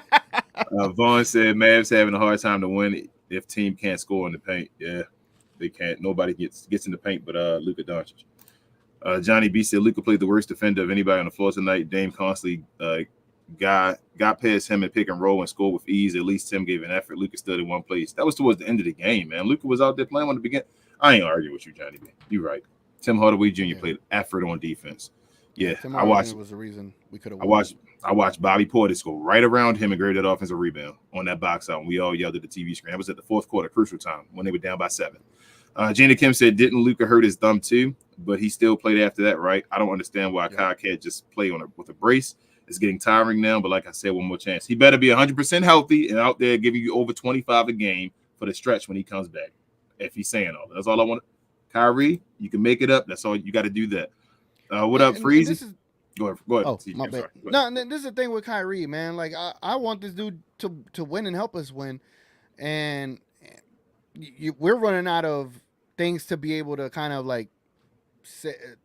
Vaughn said, "Mavs having a hard time to win if team can't score in the paint." Yeah, they can't. Nobody gets in the paint but Luka Doncic. Johnny B said, "Luka played the worst defender of anybody on the floor tonight. Dame constantly got past him and pick and roll and scored with ease. At least Tim gave an effort. Luka stood in one place. That was towards the end of the game, man. Luka was out there playing on the beginning. I ain't arguing with you, Johnny B. You're right. Tim Hardaway Jr. played effort on defense. Yeah,
Tim Hardaway was the reason we could have won.
I watched Bobby Portis go right around him and grab that offensive rebound on that box out. And we all yelled at the TV screen. That was at the fourth quarter, crucial time when they were down by 7. Gina Kim said, "Didn't Luka hurt his thumb too? But he still played after that, right? I don't understand why Kyle can't just play with a brace. It's getting tiring now. But like I said, one more chance. He better be 100% healthy and out there giving you over 25 a game for the stretch when he comes back. If he's saying all that. That's all I want. Kyrie, you can make it up. That's all you got to do that. What up, Freezy? Go ahead.
Oh, my bad. No, this is the thing with Kyrie, man. Like, I want this dude to win and help us win. And we're running out of things to be able to kind of like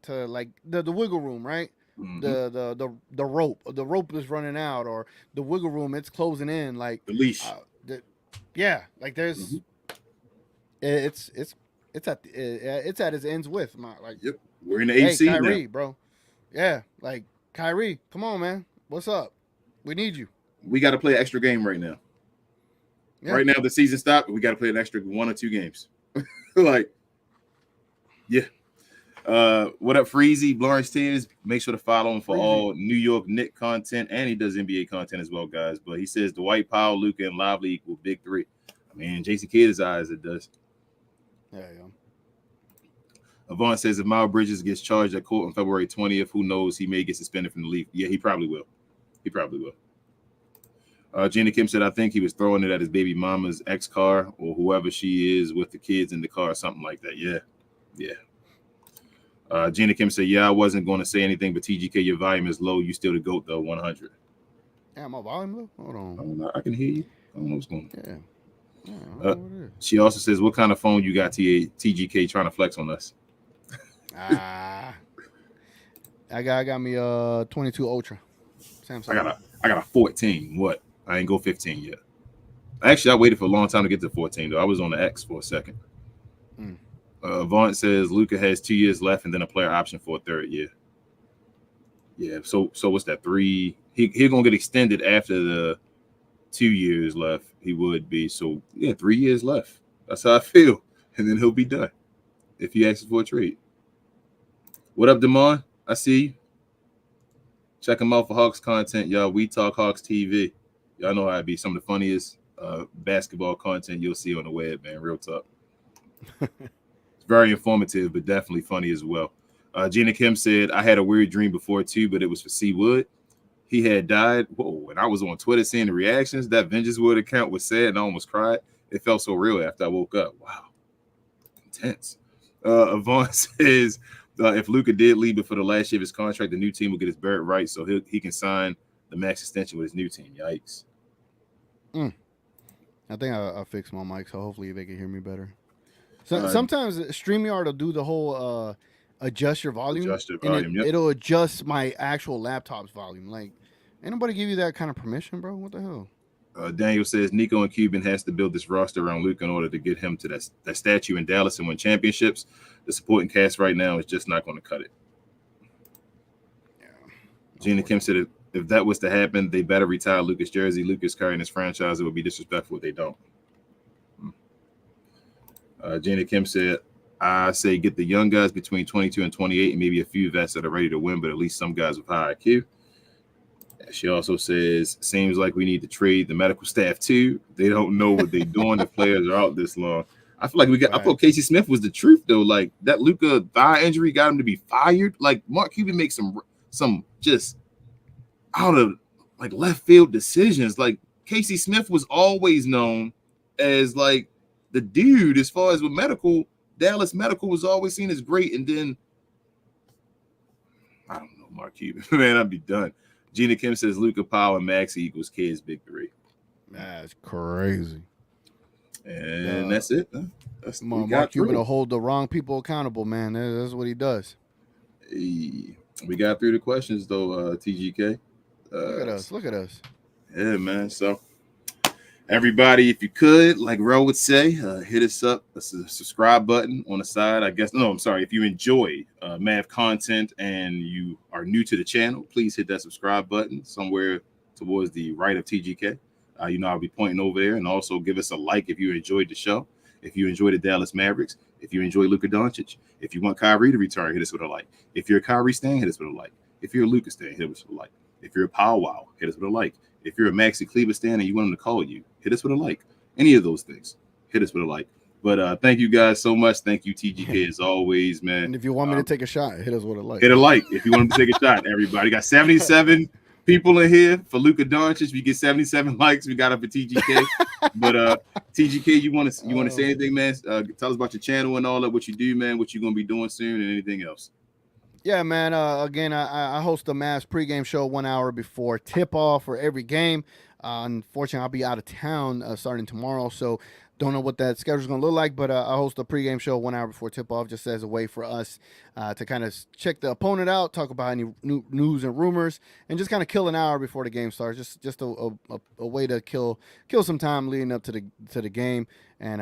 to like the wiggle room, right? Mm-hmm. The rope is running out, or the wiggle room, it's closing in. Like
the leash.
Like there's it's at its ends with my like.
Yep, we're in the AC
Kyrie,
now,
bro. Yeah, like Kyrie, come on, man. What's up? We need you.
We got to play an extra game right now. Yeah. Right now, the season stopped. We got to play an extra 1 or 2 games. Like, yeah. What up, Freezy? Lawrence Tears. Make sure to follow him for all New York Knicks content, and he does NBA content as well, guys. But he says Dwight Powell, Luka, and Lively equal big 3. I mean, Jason Kidd's eyes, it does.
Yeah.
Vaughn says if Miles Bridges gets charged at court on February 20th, who knows? He may get suspended from the league. Yeah, he probably will. Gina Kim said, I think he was throwing it at his baby mama's ex-car or whoever she is with the kids in the car, something like that. Yeah. Gina Kim said, I wasn't going to say anything, but TGK, your volume is low. You still the GOAT, though, 100.
Yeah, my volume low? Hold on.
I can hear you. I don't know what's going on.
Yeah.
She also says, what kind of phone you got, TGK, trying to flex on us?
I got me a 22 Ultra. Samsung.
I got a 14. What? I ain't go 15 yet. Actually, I waited for a long time to get to 14 though. I was on the X for a second. Vaughn says Luka has 2 years left and then a player option for a third year. Yeah. So what's that? 3? He's gonna get extended after the 2 years left. He would be. So yeah, 3 years left. That's how I feel. And then he'll be done if he asks for a trade. What up, Damon? I see you. Check him out for Hawks content, y'all. We Talk Hawks TV. Y'all know how it be. Some of the funniest basketball content you'll see on the web, man. Real talk. It's very informative, but definitely funny as well. Gina Kim said, I had a weird dream before too, but it was for C. Wood. He had died. Whoa, and I was on Twitter seeing the reactions. That Vengeance Wood account was sad and I almost cried. It felt so real after I woke up. Wow. Intense. Vaughn says, if Luka did leave before the last year of his contract, the new team will get his bird right, so he can sign the max extension with his new team. Yikes.
I think I fixed my mic, so hopefully they can hear me better. So sometimes StreamYard will do the whole adjust your volume. It'll adjust my actual laptop's volume. Like, ain't nobody give you that kind of permission, bro? What the hell?
Daniel says Nico and Cuban has to build this roster around Luka in order to get him to that statue in Dallas and win championships. The supporting cast right now is just not going to cut it.
Yeah.
Gina Kim said if that was to happen, they better retire Luka's jersey. Luka's carrying his franchise. It would be disrespectful if they don't. Gina Kim said, I say get the young guys between 22 and 28 and maybe a few vets that are ready to win, but at least some guys with high IQ. She also says, seems like we need to trade the medical staff too. They don't know what they're doing. The players are out this long. I feel like I thought Casey Smith was the truth though. Like that Luka thigh injury got him to be fired. Like Mark Cuban makes some just out of like left field decisions. Like Casey Smith was always known as like the dude as far as with medical. Dallas medical was always seen as great, and then I don't know, Mark Cuban. Man, I'd be done. Gina Kim says Luka Powell and Maxey equals kids big three.
That's crazy.
And that's it. Huh?
Mark Cuban will hold the wrong people accountable, man. That's what he does.
Hey, we got through the questions though, TGK.
Look at us.
Yeah, man. So everybody, if you could, like Ro would say, hit us up. That's a subscribe button on the side. I guess. No, I'm sorry. If you enjoy Mav content and you are new to the channel, please hit that subscribe button somewhere towards the right of TGK. I'll be pointing over there, and also give us a like if you enjoyed the show. If you enjoy the Dallas Mavericks, if you enjoy Luka Doncic, if you want Kyrie to return, hit us with a like. If you're a Kyrie stan, hit us with a like. If you're a Luka stan, hit us with a like. If you're a Powwow, hit us with a like. If you're a Maxi Kleber stan and you want him to call you, hit us with a like. Any of those things, hit us with a like. But thank you guys so much. Thank you, TGK, as always, man.
And if you want me to take a shot, hit us with a like.
Hit a like if you want him to take a shot. Everybody got 77 people in here for Luka Doncic. We get 77 likes. We got up for TGK. But TGK, you want to say anything, man? Tell us about your channel and all that. What you do, man? What you gonna be doing soon, and anything else?
Yeah, man. Again, I host the Mavs pregame show 1 hour before tip-off for every game. Unfortunately, I'll be out of town starting tomorrow, so don't know what that schedule is going to look like, but I host a pregame show 1 hour before tip-off just as a way for us to kind of check the opponent out, talk about any new news and rumors, and just kind of kill an hour before the game starts. Just a way to kill some time leading up to the game. And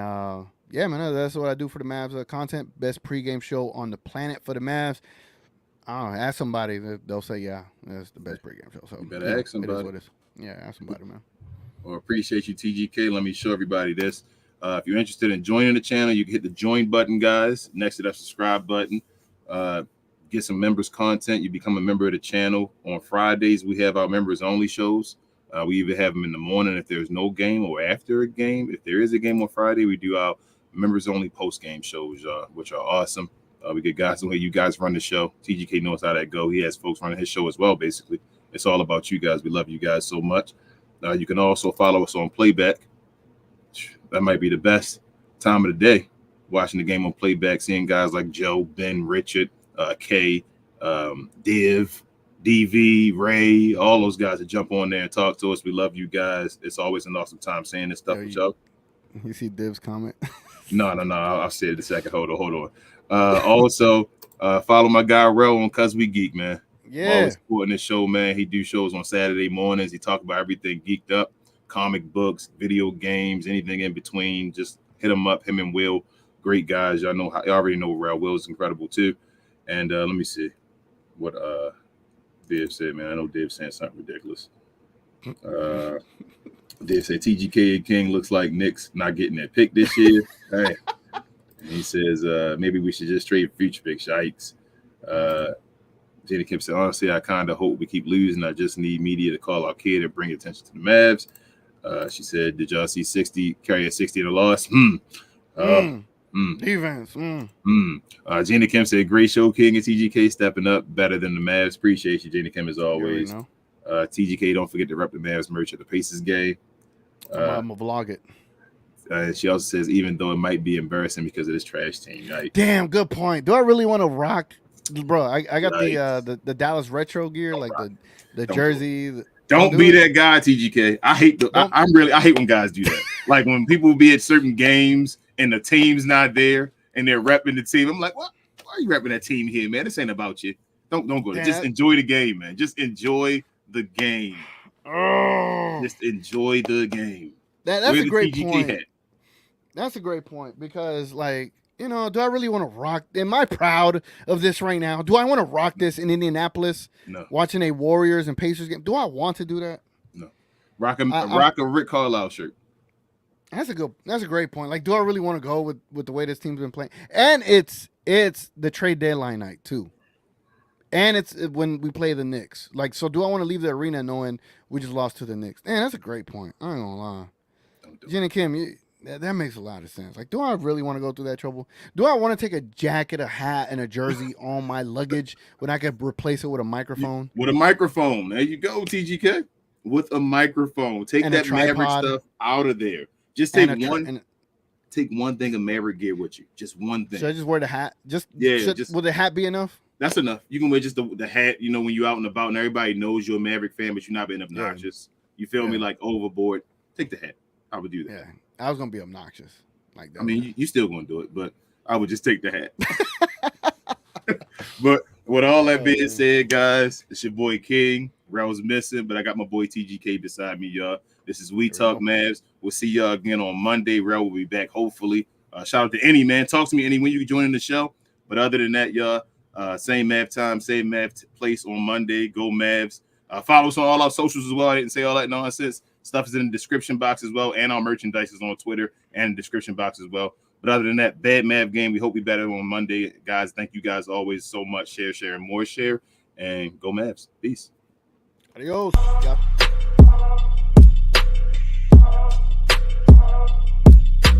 yeah, man, that's what I do for the Mavs content. Best pregame show on the planet for the Mavs. I don't know, ask somebody. They'll say, yeah, that's the best pregame show. So
you better ask somebody.
It is what it is. Yeah, ask somebody, man.
Well, appreciate you, TGK. Let me show everybody this. If you're interested in joining the channel, you can hit the join button, guys, next to that subscribe button. Get some members content. You become a member of the channel. On Fridays, we have our members only shows. We either have them in the morning if there's no game, or after a game. If there is a game on Friday, we do our members only post game shows, which are awesome. We get guys the way you guys run the show. TGK knows how that go. He has folks running his show as well. Basically, it's all about you guys. We love you guys so much. You can also follow us on playback. That might be the best time of the day, watching the game on playback, seeing guys like Joe, Ben, Richard, Kay, Div, DV, Ray, all those guys that jump on there and talk to us. We love you guys. It's always an awesome time saying this stuff with y'all.
You see Div's comment?
No. I'll say it in a second. Hold on. Also, follow my guy Ro on Cuz We Geek, man.
Yeah.
Always supporting this show, man. He do shows on Saturday mornings. He talk about everything geeked up, comic books, video games, anything in between. Just hit him up, him and Will. Great guys. Y'all already know Will. Will's incredible too. And let me see what Dave said, man. I know Dave's saying something ridiculous. Dave said TGK and King looks like Knicks not getting that pick this year. Hey. And he says maybe we should just trade future picks. Yikes. Jenny Kim said, honestly, I kind of hope we keep losing. I just need media to call our kid and bring attention to the Mavs. She said, did y'all see 60 carry a 60 in a loss?
Defense.
Jenny Kim said, great show, King and TGK stepping up better than the Mavs. Appreciate you, Jenny Kim, as always. TGK, don't forget to rep the Mavs merch at the Pacers game.
I'm going to vlog it.
She also says, even though it might be embarrassing because of this trash team. Like,
damn, good point. Do I really want to rock, bro? I got the Dallas retro gear, like the jersey.
Don't be that guy, TGK. I hate I hate when guys do that. Like when people be at certain games and the team's not there and they're repping the team. I'm like, what? Why are you repping that team here, man? This ain't about you. Don't go there. Just enjoy the game, man. Just enjoy the game. Just enjoy the game.
That's a great point. That's a great point because, like, you know, do I really want to rock? Am I proud of this right now? Do I want to rock this in Indianapolis?
No.
Watching a Warriors and Pacers game? Do I want to do that?
No. Rock a Rick Carlisle shirt.
That's a great point. Like, do I really want to go with the way this team's been playing? And it's the trade deadline night too. And it's when we play the Knicks. Like, so do I want to leave the arena knowing we just lost to the Knicks? Man, that's a great point. I ain't gonna lie. Jenny Kim, that makes a lot of sense. Like, do I really want to go through that trouble? Do I want to take a jacket, a hat, and a jersey on my luggage when I could replace it with a microphone?
With a microphone. There you go, TGK. With a microphone. Take and that Maverick stuff out of there. Just take one thing of Maverick gear with you. Just one thing.
Should I just wear the hat? Will the hat be enough?
That's enough. You can wear just the hat, you know, when you're out and about and everybody knows you're a Maverick fan, but you're not being obnoxious. You feel me? Like overboard. Take the hat. I would do that.
Yeah, I was gonna be obnoxious like that.
I mean, you still gonna do it, but I would just take the hat. But with all that being said, guys, it's your boy King. Rel's missing, but I got my boy TGK beside me, y'all. This is We Talk Mavs. We'll see y'all again on Monday. Rel will be back, hopefully. Shout out to Any, man. Talk to me, Any, when you join the show. But other than that, y'all, same Mav time, same Mav place on Monday. Go Mavs. Follow us on all our socials as well. I didn't say all that nonsense. Stuff is in the description box as well, and our merchandise is on Twitter and the description box as well. But other than that, bad Mav game. We hope we better on Monday. Guys, thank you guys always so much. Share, and more share. And go Mavs. Peace.
Adios. Yep.